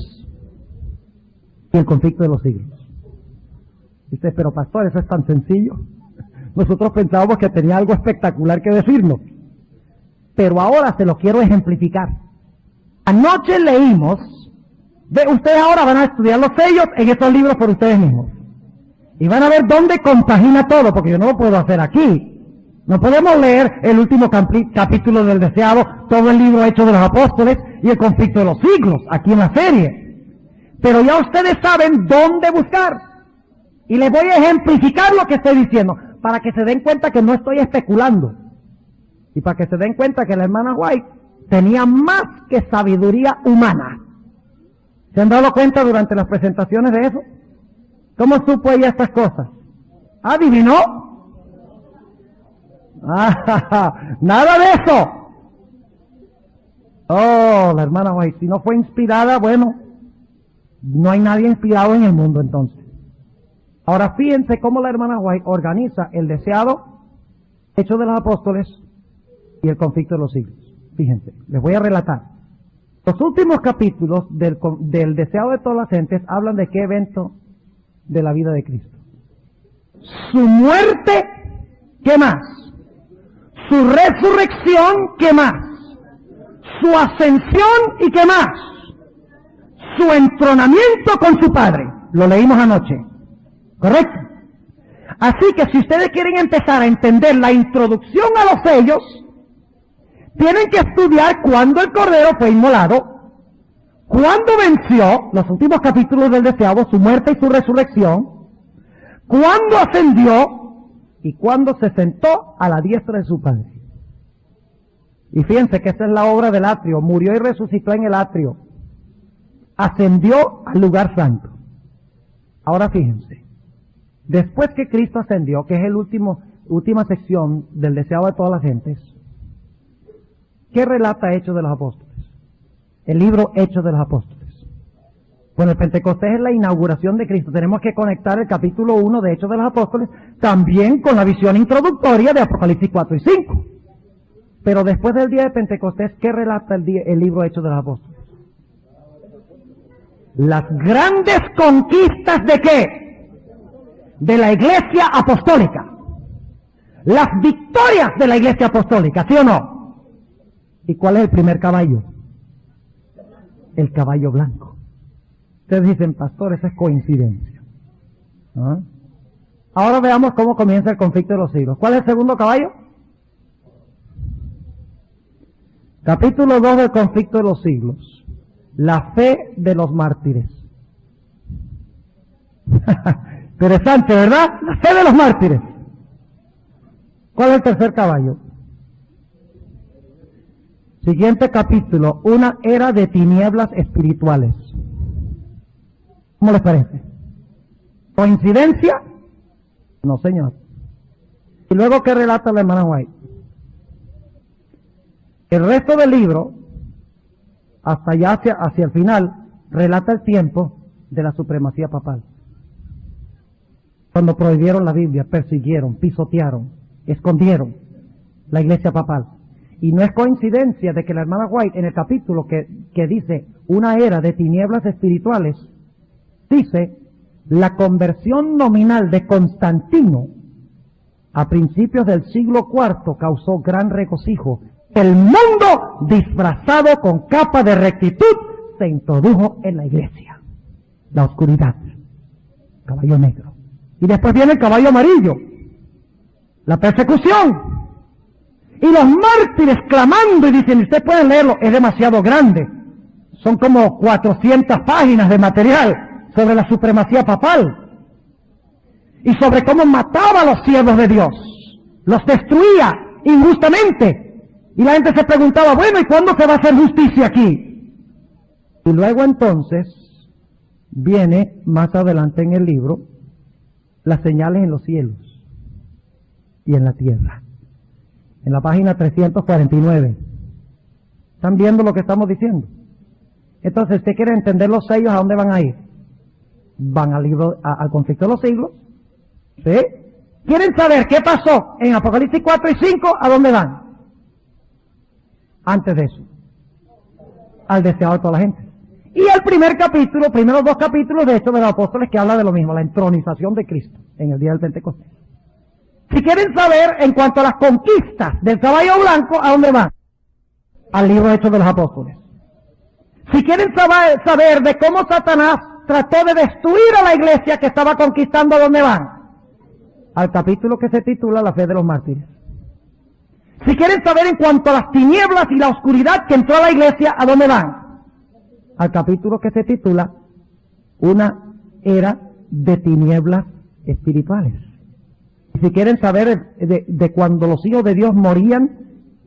y el conflicto de los siglos. Dice, pero pastor, eso es tan sencillo. Nosotros pensábamos que tenía algo espectacular que decirnos, pero ahora se lo quiero ejemplificar. Anoche leímos, ustedes ahora van a estudiar los sellos en estos libros por ustedes mismos. Y van a ver dónde compagina todo, porque yo no lo puedo hacer aquí. No podemos leer el último capítulo del deseado, todo el libro Hechos de los Apóstoles y el conflicto de los siglos, aquí en la serie. Pero ya ustedes saben dónde buscar. Y les voy a ejemplificar lo que estoy diciendo, para que se den cuenta que no estoy especulando. Y para que se den cuenta que la hermana White tenía más que sabiduría humana. ¿Se han dado cuenta durante las presentaciones de eso? ¿Cómo supo ella estas cosas? ¿Adivinó? Nada de eso. Oh, la hermana White, si no fue inspirada, bueno, no hay nadie inspirado en el mundo entonces. Ahora fíjense cómo la hermana White organiza el deseado, Hechos de los Apóstoles y el conflicto de los siglos. Fíjense, les voy a relatar. Los últimos capítulos del deseado de todas las gentes hablan de qué evento de la vida de Cristo. Su muerte, ¿qué más? Su resurrección, ¿qué más? Su ascensión, ¿y qué más? Su entronamiento con su Padre. Lo leímos anoche. ¿Correcto? Así que si ustedes quieren empezar a entender la introducción a los sellos, tienen que estudiar cuándo el Cordero fue inmolado, cuándo venció, los últimos capítulos del deseado, su muerte y su resurrección, cuándo ascendió, y cuando se sentó a la diestra de su Padre. Y fíjense que esa es la obra del atrio. Murió y resucitó en el atrio. Ascendió al lugar santo. Ahora fíjense. Después que Cristo ascendió, que es la última sección del deseado de todas las gentes, ¿qué relata Hechos de los Apóstoles? El libro Hechos de los Apóstoles. Bueno, el Pentecostés es la inauguración de Cristo. Tenemos que conectar el capítulo 1 de Hechos de los Apóstoles también con la visión introductoria de Apocalipsis 4 y 5. Pero después del día de Pentecostés, ¿qué relata el libro Hechos de los Apóstoles? Las grandes conquistas ¿de qué? De la iglesia apostólica. Las victorias de la iglesia apostólica, ¿sí o no? ¿Y cuál es el primer caballo? El caballo blanco. Ustedes dicen, pastor, esa es coincidencia. ¿Ah? Ahora veamos cómo comienza el conflicto de los siglos. ¿Cuál es el segundo caballo? Capítulo 2 del conflicto de los siglos. La fe de los mártires. Interesante, ¿verdad? La fe de los mártires. ¿Cuál es el tercer caballo? Siguiente capítulo, una era de tinieblas espirituales. ¿Cómo les parece? ¿Coincidencia? No, señor. Y luego, ¿qué relata la hermana White? El resto del libro, hasta allá hacia el final, relata el tiempo de la supremacía papal. Cuando prohibieron la Biblia, persiguieron, pisotearon, escondieron la iglesia papal. Y no es coincidencia de que la hermana White, en el capítulo que dice una era de tinieblas espirituales, dice la conversión nominal de Constantino a principios del siglo IV causó gran regocijo. El mundo disfrazado con capa de rectitud se introdujo en la iglesia. La oscuridad, caballo negro. Y después viene el caballo amarillo, la persecución. Y los mártires clamando y dicen, ustedes pueden leerlo, es demasiado grande. Son como 400 páginas de material sobre la supremacía papal. Y sobre cómo mataba a los siervos de Dios. Los destruía injustamente. Y la gente se preguntaba, bueno, ¿y cuándo se va a hacer justicia aquí? Y luego entonces viene más adelante en el libro las señales en los cielos y en la tierra. En la página 349. ¿Están viendo lo que estamos diciendo? Entonces, ¿usted quiere entender los sellos? ¿A dónde van a ir? Van al libro, al conflicto de los siglos. ¿Sí? ¿Quieren saber qué pasó en Apocalipsis 4 y 5? ¿A dónde van? Antes de eso, al deseado de toda la gente. Y el primer capítulo, primeros dos capítulos de Hechos de los Apóstoles, que habla de lo mismo, la entronización de Cristo en el día del Pentecostés. Si quieren saber en cuanto a las conquistas del caballo blanco, ¿a dónde van? Al libro de Hechos de los Apóstoles. Si quieren saber de cómo Satanás trató de destruir a la iglesia que estaba conquistando, ¿a dónde van? Al capítulo que se titula La fe de los mártires. Si quieren saber en cuanto a las tinieblas y la oscuridad que entró a la iglesia, ¿a dónde van? Al capítulo que se titula Una era de tinieblas espirituales. Y si quieren saber de cuando los hijos de Dios morían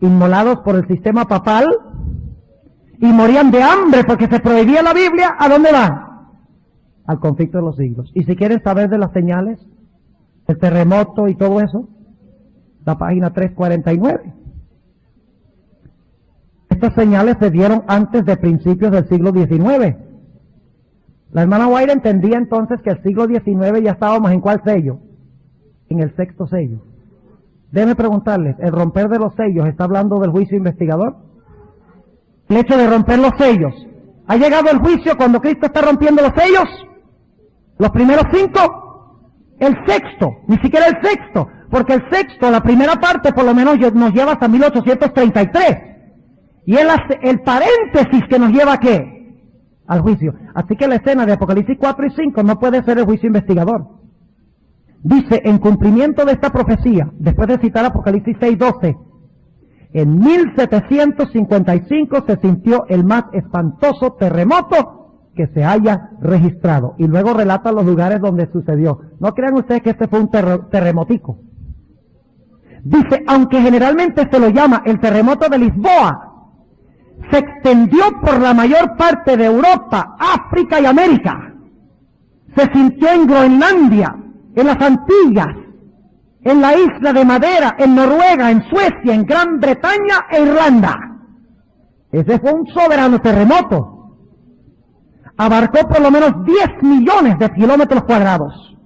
inmolados por el sistema papal y morían de hambre porque se prohibía la Biblia, ¿a dónde van? Al conflicto de los siglos. Y si quieren saber de las señales, el terremoto y todo eso, la página 349. Estas señales se dieron antes de principios del siglo XIX. La hermana White entendía entonces que el siglo XIX ya estábamos en ¿cuál sello? En el sexto sello. Déjenme preguntarles, ¿el romper de los sellos está hablando del juicio investigador? El hecho de romper los sellos. ¿Ha llegado el juicio cuando Cristo está rompiendo los sellos? ¿Los primeros 5? El sexto, ni siquiera el sexto, porque el sexto, la primera parte por lo menos nos lleva hasta 1833. Y es el paréntesis que nos lleva ¿a qué? Al juicio. Así que la escena de Apocalipsis 4 y 5 no puede ser el juicio investigador. Dice, en cumplimiento de esta profecía, después de citar Apocalipsis 6:12, en 1755 se sintió el más espantoso terremoto que se haya registrado. Y luego relata los lugares donde sucedió. No crean ustedes que este fue un terremotico. Dice, aunque generalmente se lo llama el terremoto de Lisboa, se extendió por la mayor parte de Europa, África y América. Se sintió en Groenlandia, en las Antillas, en la isla de Madeira, en Noruega, en Suecia, en Gran Bretaña e Irlanda. Ese fue un soberano terremoto. Abarcó por lo menos 10 millones de kilómetros cuadrados.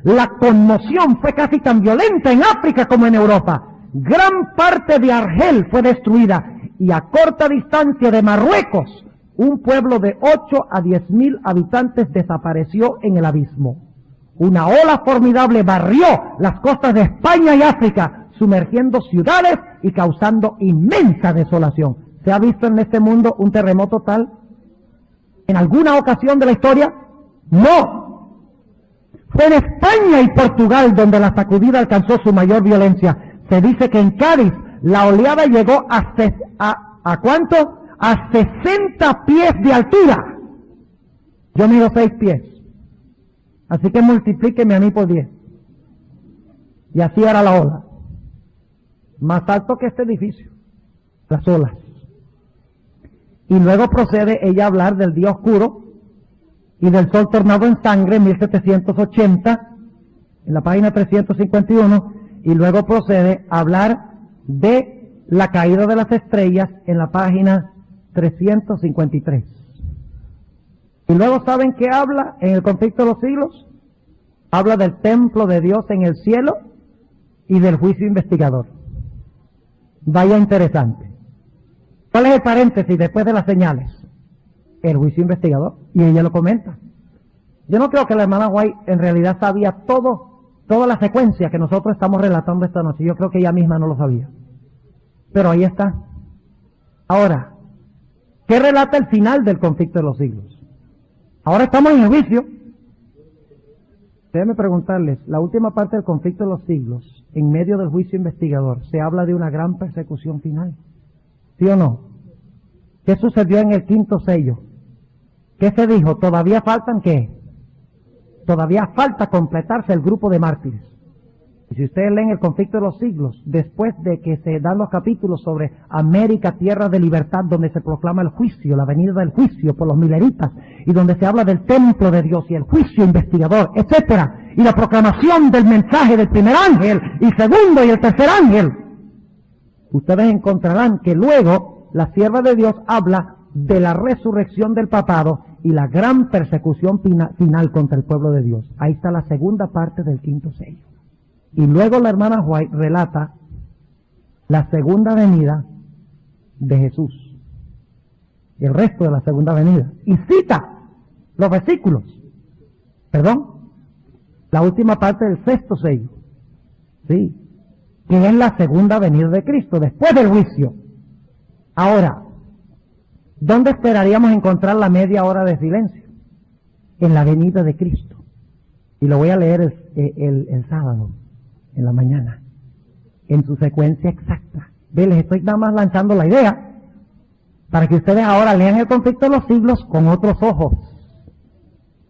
La conmoción fue casi tan violenta en África como en Europa. Gran parte de Argel fue destruida y a corta distancia de Marruecos, un pueblo de 8 a 10 mil habitantes desapareció en el abismo. Una ola formidable barrió las costas de España y África, sumergiendo ciudades y causando inmensa desolación. ¿Se ha visto en este mundo un terremoto tal? en alguna ocasión de la historia? No. Fue en España y Portugal donde la sacudida alcanzó su mayor violencia. Se dice que en Cádiz la oleada llegó ¿a cuánto? A 60 pies de altura. Yo mido 6 pies. Así que multiplíqueme a mí por 10. Y así era la ola. Más alto que este edificio. Las olas. Y luego procede ella a hablar del día oscuro y del sol tornado en sangre en 1780, en la página 351, y luego procede a hablar de la caída de las estrellas en la página 353. Y luego, ¿saben qué habla en el conflicto de los siglos? Habla del templo de Dios en el cielo y del juicio investigador. Vaya interesante. ¿Cuál es el paréntesis después de las señales? El juicio investigador. Y ella lo comenta. Yo no creo que la hermana White en realidad sabía toda la secuencia que nosotros estamos relatando esta noche. Yo creo que ella misma no lo sabía. Pero ahí está. Ahora, ¿qué relata el final del conflicto de los siglos? Ahora estamos en el juicio. Déjenme preguntarles, la última parte del conflicto de los siglos, en medio del juicio investigador, se habla de una gran persecución final. ¿Sí o no? ¿Qué sucedió en el quinto sello? ¿Qué se dijo? ¿Todavía faltan qué? Todavía falta completarse el grupo de mártires. Y si ustedes leen el conflicto de los siglos, después de que se dan los capítulos sobre América, tierra de libertad, donde se proclama el juicio, la venida del juicio por los mileritas, y donde se habla del templo de Dios y el juicio investigador, etcétera, y la proclamación del mensaje del primer ángel, y segundo y el tercer ángel, ustedes encontrarán que luego la sierva de Dios habla de la resurrección del papado y la gran persecución final contra el pueblo de Dios. Ahí está la segunda parte del quinto sello. Y luego la hermana White relata la segunda venida de Jesús, el resto de la segunda venida, y cita los versículos, la última parte del sexto sello, sí, que es la segunda venida de Cristo, después del juicio. Ahora, ¿dónde esperaríamos encontrar la media hora de silencio? En la venida de Cristo. Y lo voy a leer el sábado, en la mañana, en su secuencia exacta. Les estoy nada más lanzando la idea, para que ustedes ahora lean el conflicto de los siglos con otros ojos.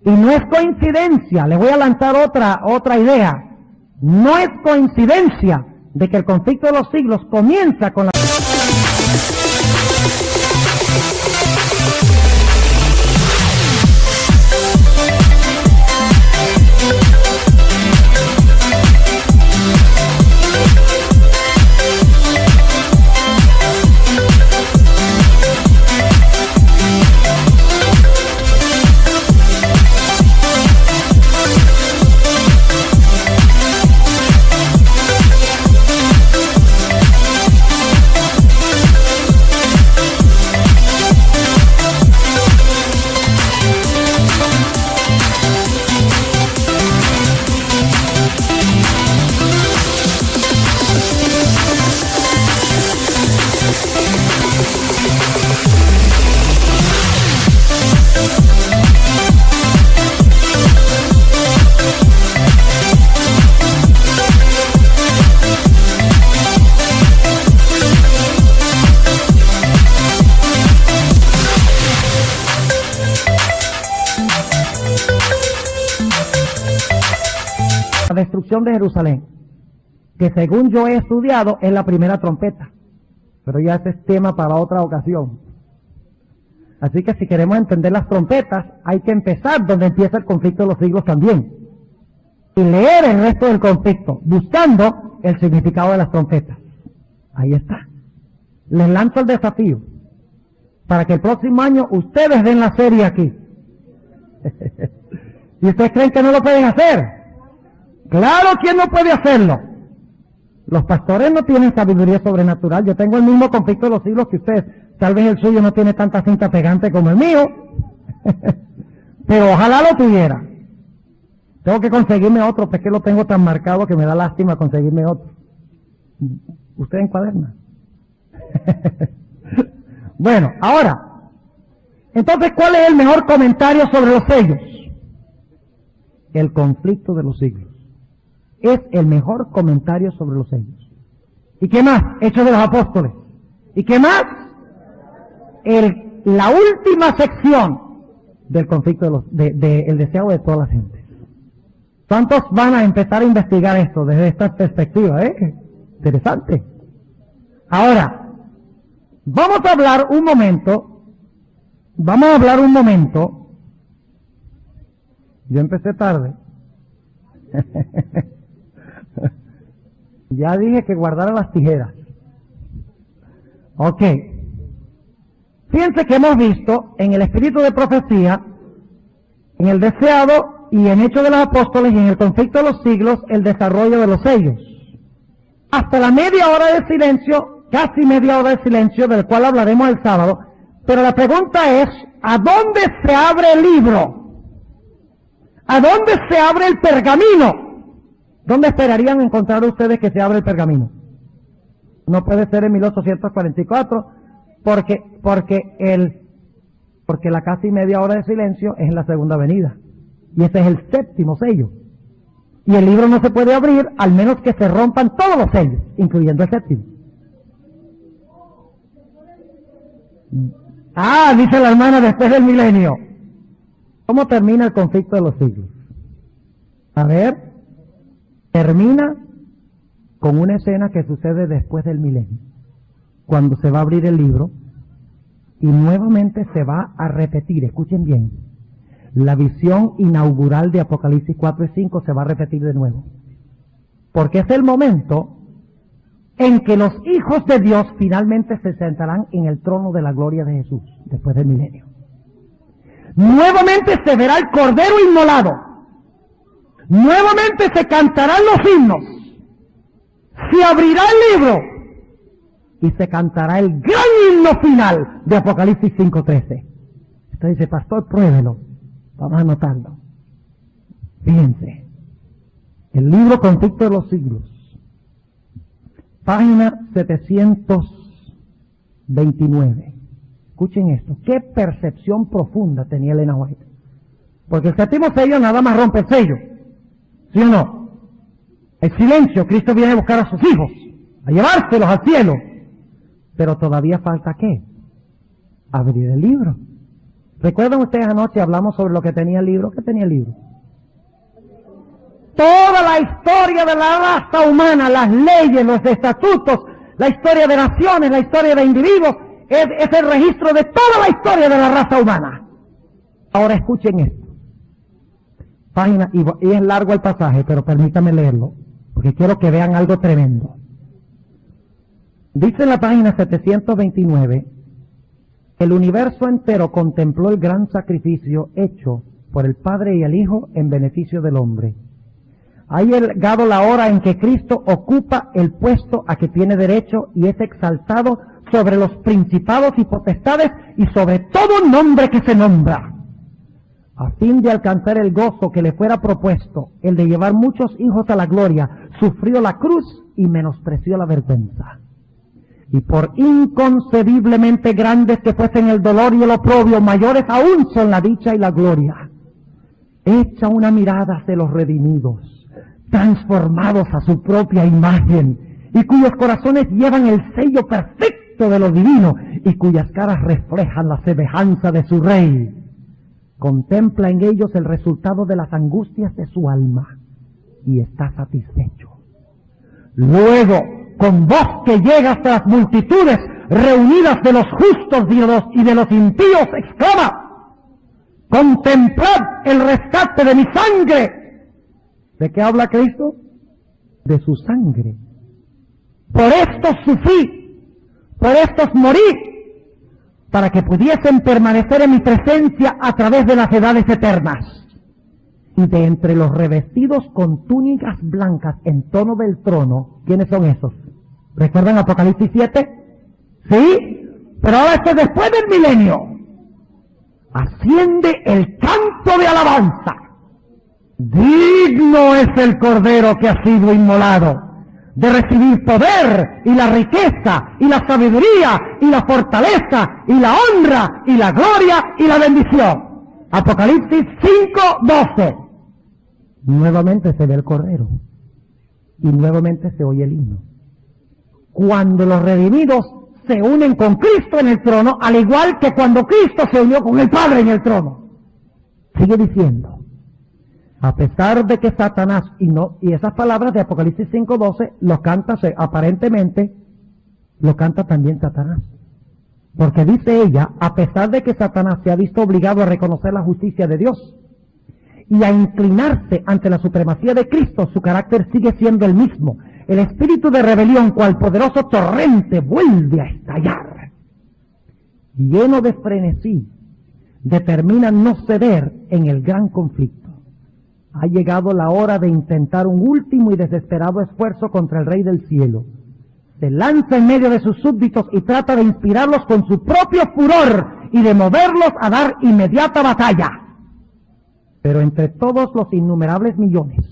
Y no es coincidencia, les voy a lanzar otra idea. No es coincidencia de que el conflicto de los siglos comienza con la... La destrucción de Jerusalén, que según yo he estudiado es la primera trompeta, pero ya ese es tema para otra ocasión. Así que si queremos entender las trompetas, hay que empezar donde empieza el conflicto de los siglos también, y leer el resto del conflicto, buscando el significado de las trompetas. Ahí está. Les lanzo el desafío, para que el próximo año ustedes den la serie aquí. ¿Y ustedes creen que no lo pueden hacer? Claro, ¿quién no puede hacerlo? Los pastores no tienen sabiduría sobrenatural. Yo tengo el mismo conflicto de los siglos que ustedes. Tal vez el suyo no tiene tanta cinta pegante como el mío, pero ojalá lo tuviera. Tengo que conseguirme otro, porque lo tengo tan marcado que me da lástima conseguirme otro. ¿Usted encuaderna? Bueno, ahora, Entonces, ¿cuál es el mejor comentario sobre los sellos? El conflicto de los siglos. Es el mejor comentario sobre los sellos. ¿Y qué más? Hechos de los Apóstoles. ¿Y qué más? La última sección del conflicto el deseo de todas las gentes. ¿Cuántos van a empezar a investigar esto desde esta perspectiva? Interesante. Ahora, vamos a hablar un momento. Yo empecé tarde. Ya dije que guardara las tijeras. Ok. Fíjense que hemos visto en el espíritu de profecía, en el deseado y en Hechos de los Apóstoles y en el conflicto de los siglos, el desarrollo de los sellos. Hasta la media hora de silencio, casi media hora de silencio, del cual hablaremos el sábado, pero la pregunta es, ¿a dónde se abre el libro? ¿A dónde se abre el pergamino? ¿Dónde esperarían encontrar ustedes que se abre el pergamino? No puede ser en 1844, porque la casi media hora de silencio es en la segunda venida. Y ese es el séptimo sello. Y el libro no se puede abrir al menos que se rompan todos los sellos, incluyendo el séptimo. Dice la hermana, después del milenio. ¿Cómo termina el conflicto de los siglos? A ver, termina con una escena que sucede después del milenio, cuando se va a abrir el libro y nuevamente se va a repetir, escuchen bien, la visión inaugural de Apocalipsis 4 y 5 se va a repetir de nuevo, porque es el momento en que los hijos de Dios finalmente se sentarán en el trono de la gloria de Jesús, después del milenio. Nuevamente se verá el Cordero inmolado, nuevamente se cantarán los himnos, se abrirá el libro y se cantará el gran himno final de Apocalipsis 5:13. Usted dice, pastor, pruébelo. Vamos a anotarlo. Fíjense. El libro Conflicto de los Siglos. Página 729. Escuchen esto. Qué percepción profunda tenía Elena White. Porque el séptimo sello nada más rompe el sello. ¿Sí o no? El silencio. Cristo viene a buscar a sus hijos, a llevárselos al cielo. Pero todavía falta ¿qué? Abrir el libro. ¿Recuerdan ustedes anoche hablamos sobre lo que tenía el libro? ¿Qué tenía el libro? Toda la historia de la raza humana, las leyes, los estatutos, la historia de naciones, la historia de individuos, es el registro de toda la historia de la raza humana. Ahora escuchen esto. Página, y es largo el pasaje, pero permítanme leerlo, porque quiero que vean algo tremendo. Dice en la página 729, el universo entero contempló el gran sacrificio hecho por el Padre y el Hijo en beneficio del hombre. Ha llegado la hora en que Cristo ocupa el puesto a que tiene derecho y es exaltado sobre los principados y potestades y sobre todo nombre que se nombra. A fin de alcanzar el gozo que le fuera propuesto, el de llevar muchos hijos a la gloria, sufrió la cruz y menospreció la vergüenza. Y por inconcebiblemente grandes que fuesen el dolor y el oprobio, mayores aún son la dicha y la gloria. Echa una mirada hacia los redimidos, transformados a su propia imagen, y cuyos corazones llevan el sello perfecto de lo divino, y cuyas caras reflejan la semejanza de su Rey. Contempla en ellos el resultado de las angustias de su alma, y está satisfecho. Luego, con voz que llega hasta las multitudes reunidas de los justos y de los impíos, exclama: contemplad el rescate de mi sangre. ¿De qué habla Cristo? De su sangre. Por esto sufrí, por estos morí, para que pudiesen permanecer en mi presencia a través de las edades eternas. Y de entre los revestidos con túnicas blancas en tono del trono, ¿quiénes son esos? ¿Recuerdan Apocalipsis 7? ¿Sí? Pero ahora esto es después del milenio. Asciende el canto de alabanza. Digno es el Cordero que ha sido inmolado de recibir poder y la riqueza y la sabiduría y la fortaleza y la honra y la gloria y la bendición. Apocalipsis 5:12. Nuevamente se ve el Cordero y nuevamente se oye el himno. Cuando los redimidos se unen con Cristo en el trono, al igual que cuando Cristo se unió con el Padre en el trono. Sigue diciendo, a pesar de que Satanás, y esas palabras de Apocalipsis 5:12 lo canta, aparentemente lo canta también Satanás. Porque dice ella, a pesar de que Satanás se ha visto obligado a reconocer la justicia de Dios y a inclinarse ante la supremacía de Cristo, su carácter sigue siendo el mismo. El espíritu de rebelión, cual poderoso torrente, vuelve a estallar. Lleno de frenesí, determina no ceder en el gran conflicto. Ha llegado la hora de intentar un último y desesperado esfuerzo contra el Rey del Cielo. Se lanza en medio de sus súbditos y trata de inspirarlos con su propio furor y de moverlos a dar inmediata batalla. Pero entre todos los innumerables millones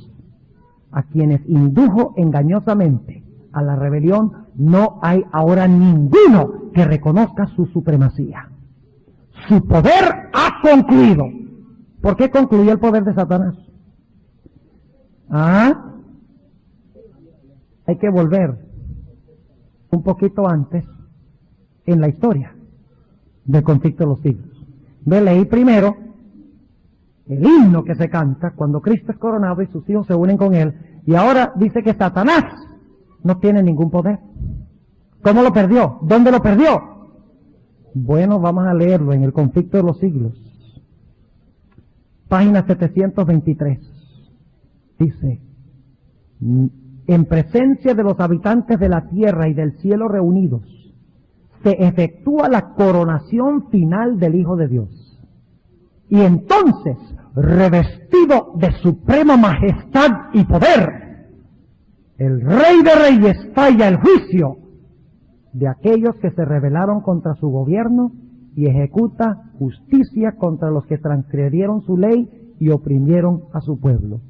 a quienes indujo engañosamente a la rebelión, no hay ahora ninguno que reconozca su supremacía. Su poder ha concluido. ¿Por qué concluyó el poder de Satanás? Hay que volver un poquito antes en la historia del conflicto de los siglos. Leí primero el himno que se canta cuando Cristo es coronado y sus hijos se unen con él, y ahora dice que Satanás no tiene ningún poder. ¿Cómo lo perdió? ¿Dónde lo perdió? Bueno, vamos a leerlo en el conflicto de los siglos. Página 723. Dice, en presencia de los habitantes de la tierra y del cielo reunidos, se efectúa la coronación final del Hijo de Dios. Y entonces, revestido de suprema majestad y poder, el Rey de Reyes falla el juicio de aquellos que se rebelaron contra su gobierno y ejecuta justicia contra los que transgredieron su ley y oprimieron a su pueblo.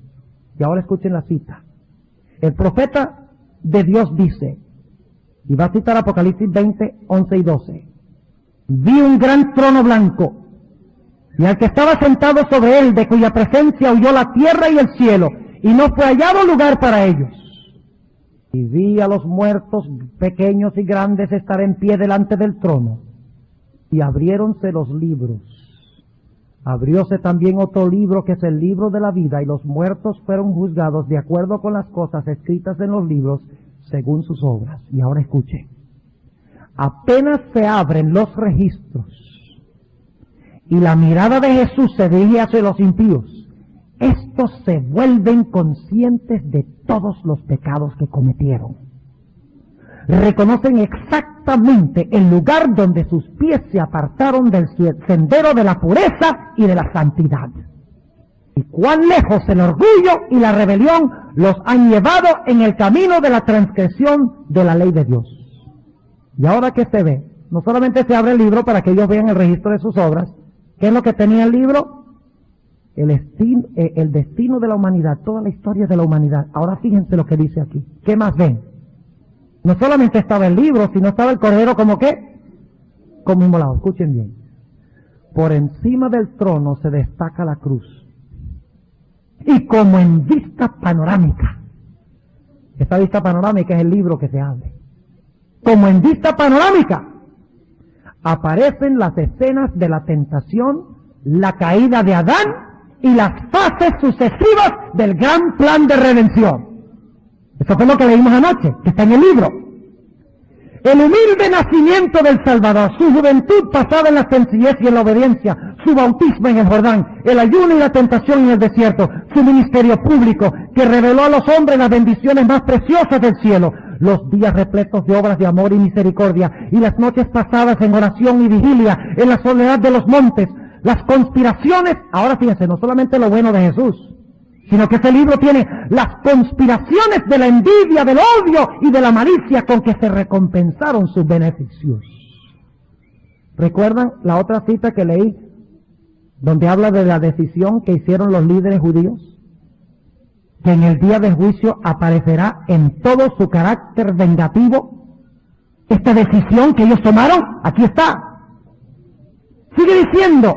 Y ahora escuchen la cita. El profeta de Dios dice, y va a citar Apocalipsis 20, 11 y 12. Vi un gran trono blanco, y al que estaba sentado sobre él, de cuya presencia huyó la tierra y el cielo, y no fue hallado lugar para ellos. Y vi a los muertos, pequeños y grandes, estar en pie delante del trono, y abriéronse los libros. Abrióse también otro libro, que es el libro de la vida, y los muertos fueron juzgados de acuerdo con las cosas escritas en los libros, según sus obras. Y ahora escuche. Apenas se abren los registros y la mirada de Jesús se dirige hacia los impíos, estos se vuelven conscientes de todos los pecados que cometieron. Reconocen exactamente el lugar donde sus pies se apartaron del sendero de la pureza y de la santidad. Y cuán lejos el orgullo y la rebelión los han llevado en el camino de la transgresión de la ley de Dios. Y ahora que se ve, no solamente se abre el libro para que ellos vean el registro de sus obras. ¿Qué es lo que tenía el libro? El destino de la humanidad, toda la historia de la humanidad. Ahora fíjense lo que dice aquí. ¿Qué más ven? No solamente estaba el libro, sino estaba el Cordero como ¿qué? Como inmolado. Escuchen bien. Por encima del trono se destaca la cruz. Y como en vista panorámica. Esta vista panorámica es el libro que se abre. Como en vista panorámica aparecen las escenas de la tentación, la caída de Adán y las fases sucesivas del gran plan de redención. Eso fue lo que leímos anoche, que está en el libro. El humilde nacimiento del Salvador, su juventud pasada en la sencillez y en la obediencia, su bautismo en el Jordán, el ayuno y la tentación en el desierto, su ministerio público que reveló a los hombres las bendiciones más preciosas del cielo, los días repletos de obras de amor y misericordia, y las noches pasadas en oración y vigilia, en la soledad de los montes, las conspiraciones. Ahora fíjense, no solamente lo bueno de Jesús, sino que este libro tiene las conspiraciones de la envidia, del odio y de la malicia con que se recompensaron sus beneficios. ¿Recuerdan la otra cita que leí, donde habla de la decisión que hicieron los líderes judíos? que en el día del juicio aparecerá en todo su carácter vengativo. Esta decisión que ellos tomaron, aquí está. Sigue diciendo,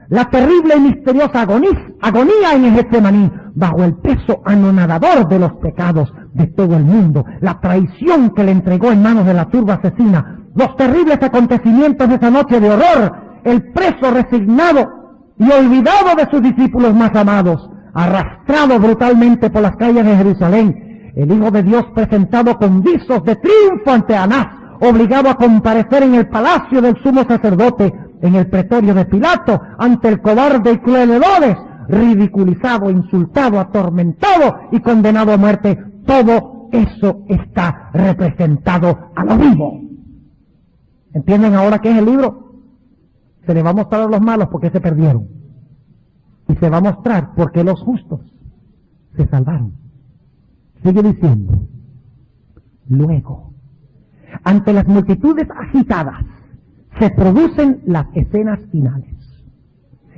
la terrible y misteriosa agonía en el Getsemaní, bajo el peso anonadador de los pecados de todo el mundo, la traición que le entregó en manos de la turba asesina, los terribles acontecimientos de esa noche de horror, el preso resignado y olvidado de sus discípulos más amados, arrastrado brutalmente por las calles de Jerusalén, el Hijo de Dios presentado con visos de triunfo ante Anás, obligado a comparecer en el palacio del sumo sacerdote, en el pretorio de Pilato, ante el cobarde y cruel Herodes, ridiculizado, insultado, atormentado y condenado a muerte. Todo eso está representado a lo vivo. ¿Entienden ahora qué es el libro? Se le va a mostrar a los malos porque se perdieron. Y se va a mostrar porque los justos se salvaron. Sigue diciendo, luego, ante las multitudes agitadas, se producen las escenas finales.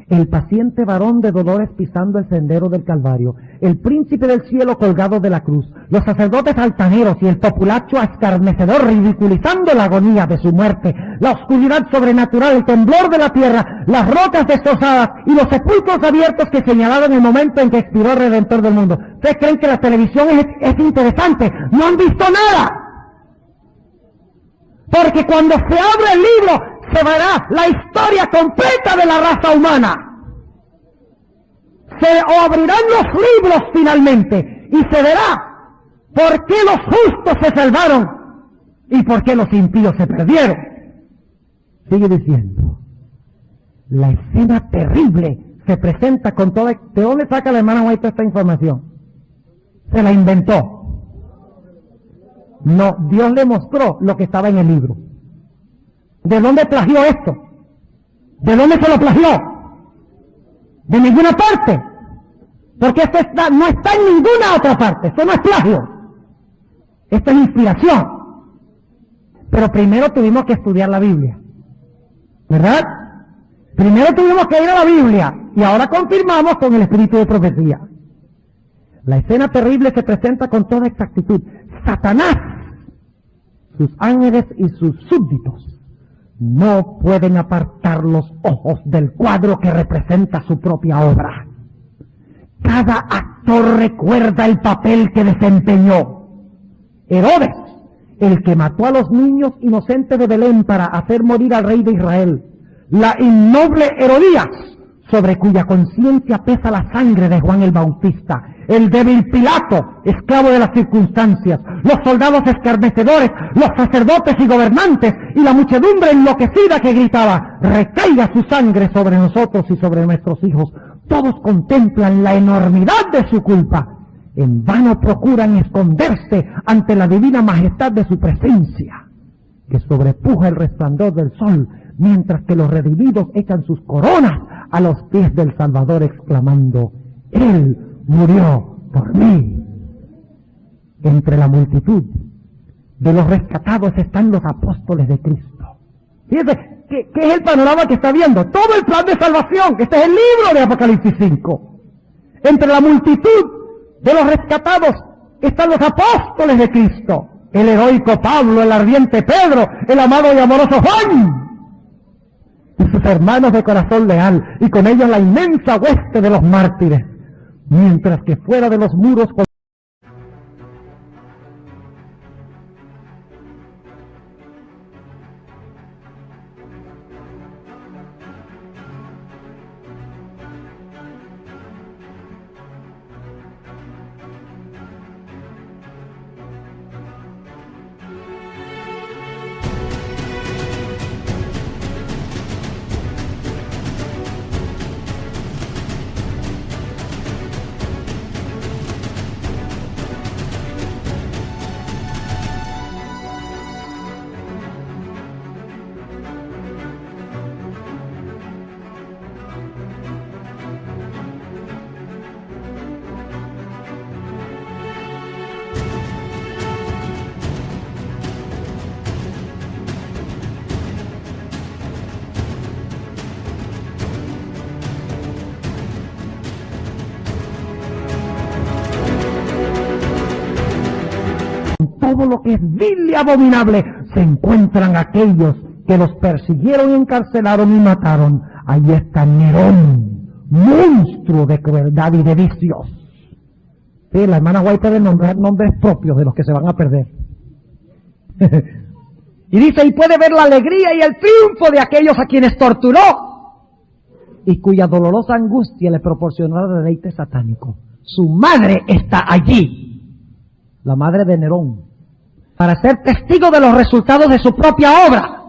El paciente varón de dolores pisando el sendero del Calvario, el príncipe del cielo colgado de la cruz, los sacerdotes altaneros y el populacho escarnecedor ridiculizando la agonía de su muerte, la oscuridad sobrenatural, el temblor de la tierra, las rocas destrozadas y los sepulcros abiertos que señalaron el momento en que expiró el Redentor del mundo. ¿Ustedes creen que la televisión es interesante? ¡No han visto nada! Porque cuando se abre el libro, se verá la historia completa de la raza humana. Se abrirán los libros finalmente y se verá por qué los justos se salvaron y por qué los impíos se perdieron. Sigue diciendo, la escena terrible se presenta con toda... ¿De dónde saca la hermana White esta información? Se la inventó. No, Dios le mostró lo que estaba en el libro. ¿De dónde plagió esto? ¿De dónde se lo plagió? De ninguna parte. Porque esto no está en ninguna otra parte. Esto no es plagio. Esto es inspiración. Pero primero tuvimos que estudiar la Biblia. ¿Verdad? Primero tuvimos que ir a la Biblia. Y ahora confirmamos con el espíritu de profecía. La escena terrible se presenta con toda exactitud. Satanás, sus ángeles y sus súbditos no pueden apartar los ojos del cuadro que representa su propia obra. Cada actor recuerda el papel que desempeñó. Herodes, el que mató a los niños inocentes de Belén para hacer morir al rey de Israel. La innoble Herodías, sobre cuya conciencia pesa la sangre de Juan el Bautista. El débil Pilato, esclavo de las circunstancias, los soldados escarnecedores, los sacerdotes y gobernantes, y la muchedumbre enloquecida que gritaba, recaiga su sangre sobre nosotros y sobre nuestros hijos. Todos contemplan la enormidad de su culpa. En vano procuran esconderse ante la divina majestad de su presencia, que sobrepuja el resplandor del sol, mientras que los redimidos echan sus coronas a los pies del Salvador, exclamando, Él murió por mí. Entre la multitud de los rescatados están los apóstoles de Cristo. Fíjate, ¿qué es el panorama que está viendo? Todo el plan de salvación. Este es el libro de Apocalipsis 5. Entre la multitud de los rescatados están los apóstoles de Cristo. El heroico Pablo, el ardiente Pedro, el amado y amoroso Juan, y sus hermanos de corazón leal, y con ellos la inmensa hueste de los mártires, mientras que fuera de los muros todo lo que es vil y abominable, se encuentran aquellos que los persiguieron, encarcelaron y mataron. Ahí está Nerón, monstruo de crueldad y de vicios. Sí, la hermana White puede nombrar nombres propios de los que se van a perder. Y dice, y puede ver la alegría y el triunfo de aquellos a quienes torturó y cuya dolorosa angustia le proporcionó el deleite satánico. Su madre está allí, la madre de Nerón, para ser testigo de los resultados de su propia obra,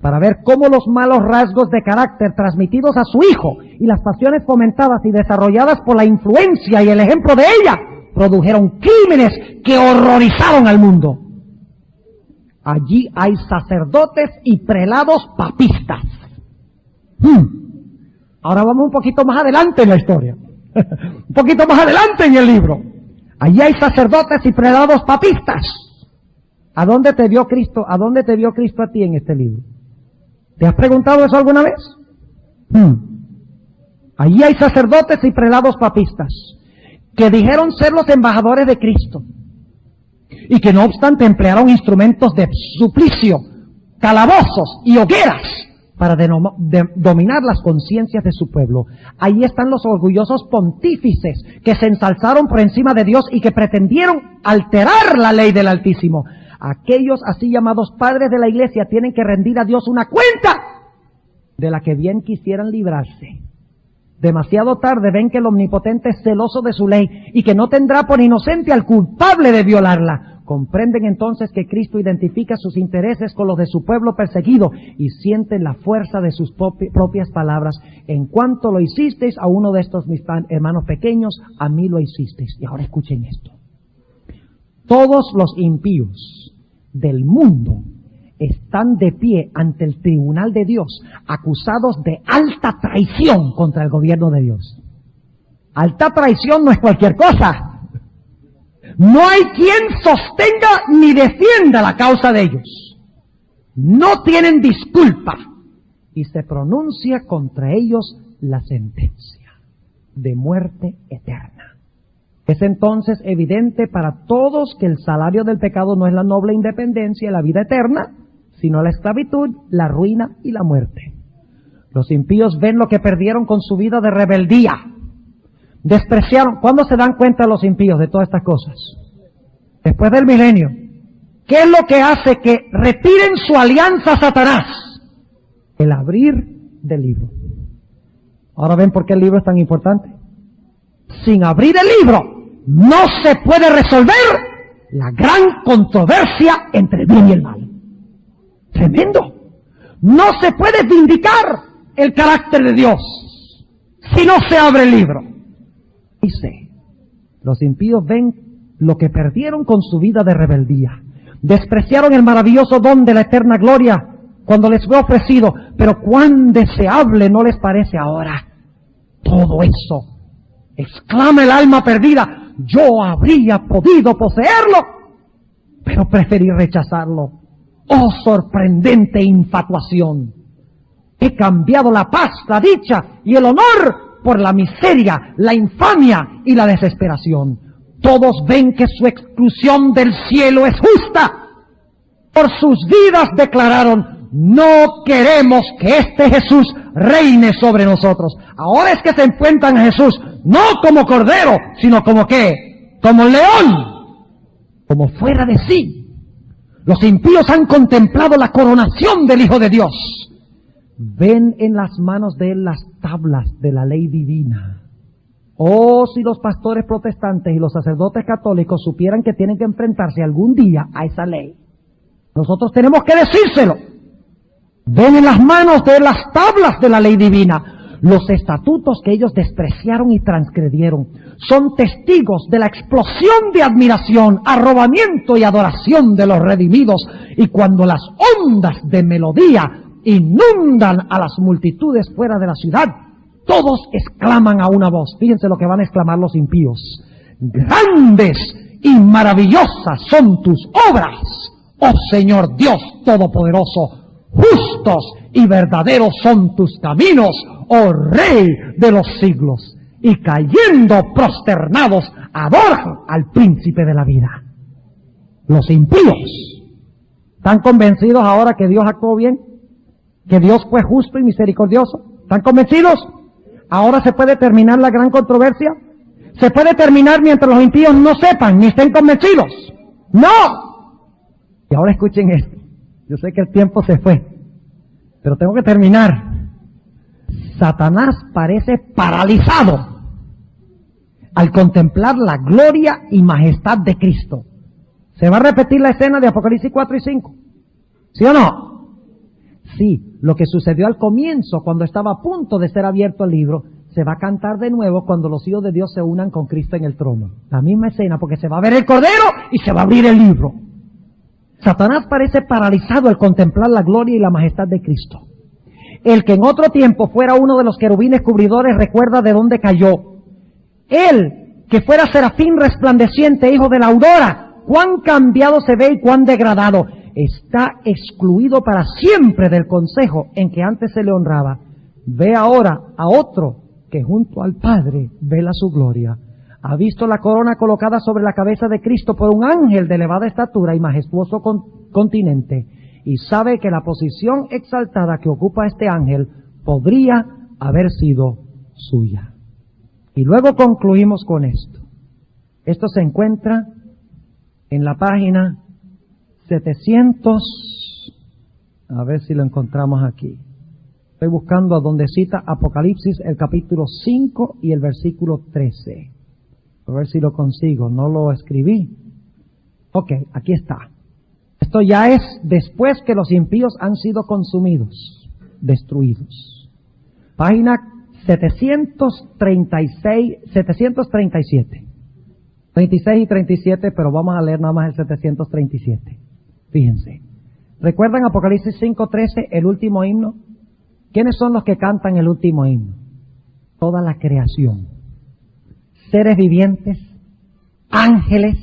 para ver cómo los malos rasgos de carácter transmitidos a su hijo y las pasiones fomentadas y desarrolladas por la influencia y el ejemplo de ella produjeron crímenes que horrorizaron al mundo. Allí hay sacerdotes y prelados papistas. Ahora vamos un poquito más adelante en la historia. Un poquito más adelante en el libro. Allí hay sacerdotes y prelados papistas. ¿A dónde te vio Cristo? ¿A dónde te vio Cristo a ti en este libro? ¿Te has preguntado eso alguna vez? Allí hay sacerdotes y prelados papistas que dijeron ser los embajadores de Cristo y que no obstante emplearon instrumentos de suplicio, calabozos y hogueras para dominar las conciencias de su pueblo. Ahí están los orgullosos pontífices que se ensalzaron por encima de Dios y que pretendieron alterar la ley del Altísimo. Aquellos así llamados padres de la iglesia tienen que rendir a Dios una cuenta de la que bien quisieran librarse. Demasiado tarde ven que el Omnipotente es celoso de su ley y que no tendrá por inocente al culpable de violarla. Comprenden entonces que Cristo identifica sus intereses con los de su pueblo perseguido y sienten la fuerza de sus propias palabras. En cuanto lo hicisteis a uno de estos mis hermanos pequeños, a mí lo hicisteis. Y ahora escuchen esto. Todos los impíos del mundo están de pie ante el tribunal de Dios, acusados de alta traición contra el gobierno de Dios. Alta traición no es cualquier cosa. No hay quien sostenga ni defienda la causa de ellos. No tienen disculpa. Y se pronuncia contra ellos la sentencia de muerte eterna. Es entonces evidente para todos que el salario del pecado no es la noble independencia y la vida eterna, sino la esclavitud, la ruina y la muerte. Los impíos ven lo que perdieron con su vida de rebeldía. Despreciaron. ¿Cuándo se dan cuenta los impíos de todas estas cosas? Después del milenio. ¿Qué es lo que hace que retiren su alianza a Satanás? El abrir del libro. Ahora ven por qué el libro es tan importante. Sin abrir el libro no se puede resolver la gran controversia entre el bien y el mal. Tremendo. No se puede vindicar el carácter de Dios si no se abre el libro. Dice, los impíos ven lo que perdieron con su vida de rebeldía. Despreciaron el maravilloso don de la eterna gloria cuando les fue ofrecido, pero cuán deseable no les parece ahora. Todo eso, exclama el alma perdida, yo habría podido poseerlo, pero preferí rechazarlo. ¡Oh, sorprendente infatuación! He cambiado la paz, la dicha y el honor por la miseria, la infamia y la desesperación. Todos ven que su exclusión del cielo es justa. Por sus vidas declararon, no queremos que este Jesús reine sobre nosotros. Ahora es que se encuentran a Jesús, no como cordero, sino como ¿qué? Como león, como fuera de sí. Los impíos han contemplado la coronación del Hijo de Dios. Ven en las manos de él las tablas de la ley divina. Oh, si los pastores protestantes y los sacerdotes católicos supieran que tienen que enfrentarse algún día a esa ley. Nosotros tenemos que decírselo. Ven en las manos de las tablas de la ley divina los estatutos que ellos despreciaron y transgredieron. Son testigos de la explosión de admiración, arrobamiento y adoración de los redimidos. Y cuando las ondas de melodía inundan a las multitudes fuera de la ciudad, todos exclaman a una voz. Fíjense lo que van a exclamar los impíos. Grandes y maravillosas son tus obras, oh Señor Dios Todopoderoso. Justos y verdaderos son tus caminos, oh Rey de los siglos. Y cayendo prosternados, adoran al príncipe de la vida. Los impíos. ¿Están convencidos ahora que Dios actuó bien? ¿Que Dios fue justo y misericordioso? ¿Están convencidos? ¿Ahora se puede terminar la gran controversia? ¿Se puede terminar mientras los impíos no sepan ni estén convencidos? ¡No! Y ahora escuchen esto. Yo sé que el tiempo se fue, pero tengo que terminar. Satanás parece paralizado al contemplar la gloria y majestad de Cristo. ¿Se va a repetir la escena de Apocalipsis 4 y 5? ¿Sí o no? Sí, lo que sucedió al comienzo, cuando estaba a punto de ser abierto el libro, se va a cantar de nuevo cuando los hijos de Dios se unan con Cristo en el trono. La misma escena, porque se va a ver el Cordero y se va a abrir el libro. Satanás parece paralizado al contemplar la gloria y la majestad de Cristo. El que en otro tiempo fuera uno de los querubines cubridores recuerda de dónde cayó. Él, que fuera serafín resplandeciente, hijo de la aurora, cuán cambiado se ve y cuán degradado. Está excluido para siempre del consejo en que antes se le honraba. Ve ahora a otro que junto al Padre vela su gloria. Ha visto la corona colocada sobre la cabeza de Cristo por un ángel de elevada estatura y majestuoso continente, y sabe que la posición exaltada que ocupa este ángel podría haber sido suya. Y luego concluimos con esto. Esto se encuentra en la página 700, a ver si lo encontramos aquí. Estoy buscando a donde cita Apocalipsis el capítulo 5 y el versículo 13. A ver si lo consigo, no lo escribí. Ok, aquí está. Esto ya es después que los impíos han sido consumidos, destruidos. Página 737. 36 y 37, pero vamos a leer nada más el 737. Fíjense. ¿Recuerdan Apocalipsis 5:13, el último himno? ¿Quiénes son los que cantan el último himno? Toda la creación. Seres vivientes, ángeles,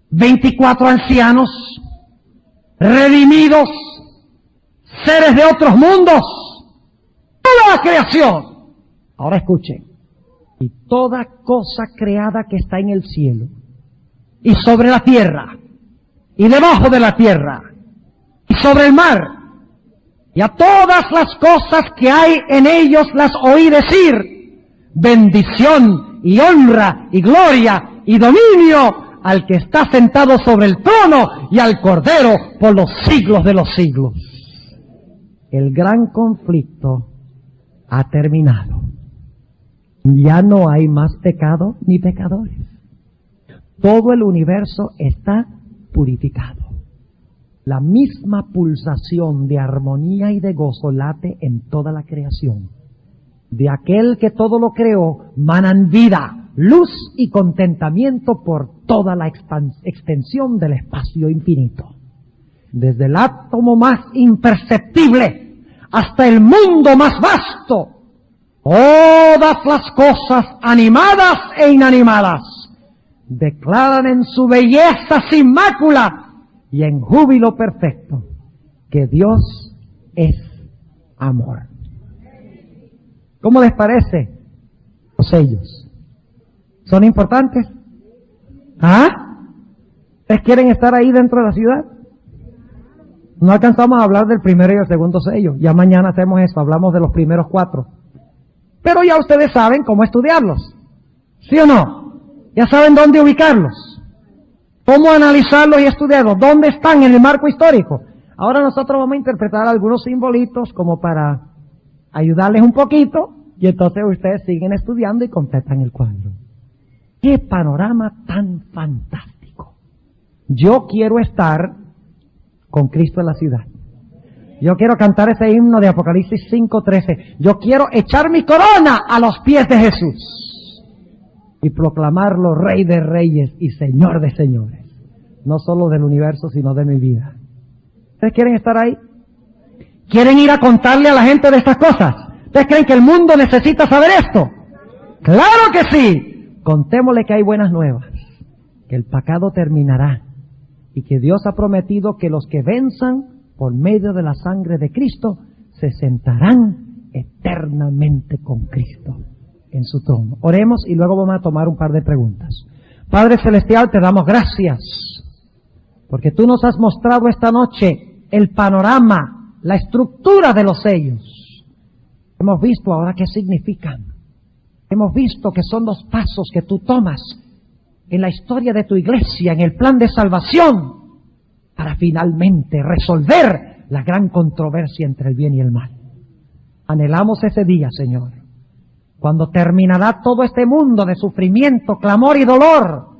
24 ancianos, redimidos, seres de otros mundos, toda la creación. Ahora escuchen. Y toda cosa creada que está en el cielo, y sobre la tierra, y debajo de la tierra, y sobre el mar, y a todas las cosas que hay en ellos las oí decir, bendición y honra y gloria y dominio al que está sentado sobre el trono y al Cordero por los siglos de los siglos. El gran conflicto ha terminado. Ya no hay más pecado ni pecadores. Todo el universo está purificado. La misma pulsación de armonía y de gozo late en toda la creación. De aquel que todo lo creó manan vida, luz y contentamiento por toda la extensión del espacio infinito. Desde el átomo más imperceptible hasta el mundo más vasto, todas las cosas animadas e inanimadas declaran en su belleza sin mácula y en júbilo perfecto que Dios es amor. ¿Cómo les parece los sellos? ¿Son importantes? ¿Ah? ¿Ustedes quieren estar ahí dentro de la ciudad? No alcanzamos a hablar del primero y el segundo sello. Ya mañana hacemos eso, hablamos de los primeros 4. Pero ya ustedes saben cómo estudiarlos. ¿Sí o no? Ya saben dónde ubicarlos. Cómo analizarlos y estudiarlos. ¿Dónde están en el marco histórico? Ahora nosotros vamos a interpretar algunos simbolitos como para ayudarles un poquito, y entonces ustedes siguen estudiando y completan el cuadro. ¡Qué panorama tan fantástico! Yo quiero estar con Cristo en la ciudad. Yo quiero cantar ese himno de Apocalipsis 5:13. Yo quiero echar mi corona a los pies de Jesús y proclamarlo Rey de Reyes y Señor de Señores. No solo del universo, sino de mi vida. ¿Ustedes quieren estar ahí? ¿Quieren ir a contarle a la gente de estas cosas? ¿Ustedes creen que el mundo necesita saber esto? ¡Claro que sí! Contémosle que hay buenas nuevas, que el pecado terminará y que Dios ha prometido que los que venzan por medio de la sangre de Cristo se sentarán eternamente con Cristo en su trono. Oremos y luego vamos a tomar un par de preguntas. Padre Celestial, te damos gracias Porque tú nos has mostrado esta noche el panorama, la estructura de los sellos. Hemos visto ahora qué significan. Hemos visto que son los pasos que tú tomas en la historia de tu iglesia, en el plan de salvación, para finalmente resolver la gran controversia entre el bien y el mal. Anhelamos ese día, Señor, cuando terminará todo este mundo de sufrimiento, clamor y dolor,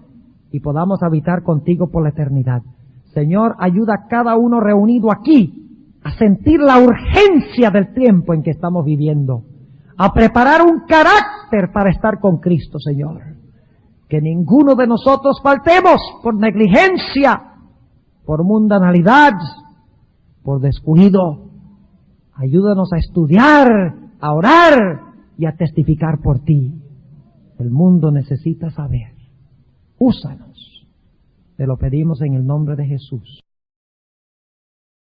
y podamos habitar contigo por la eternidad. Señor, ayuda a cada uno reunido aquí a sentir la urgencia del tiempo en que estamos viviendo, a preparar un carácter para estar con Cristo, Señor. Que ninguno de nosotros faltemos por negligencia, por mundanalidad, por descuido. Ayúdanos a estudiar, a orar y a testificar por ti. El mundo necesita saber. Úsanos. Te lo pedimos en el nombre de Jesús.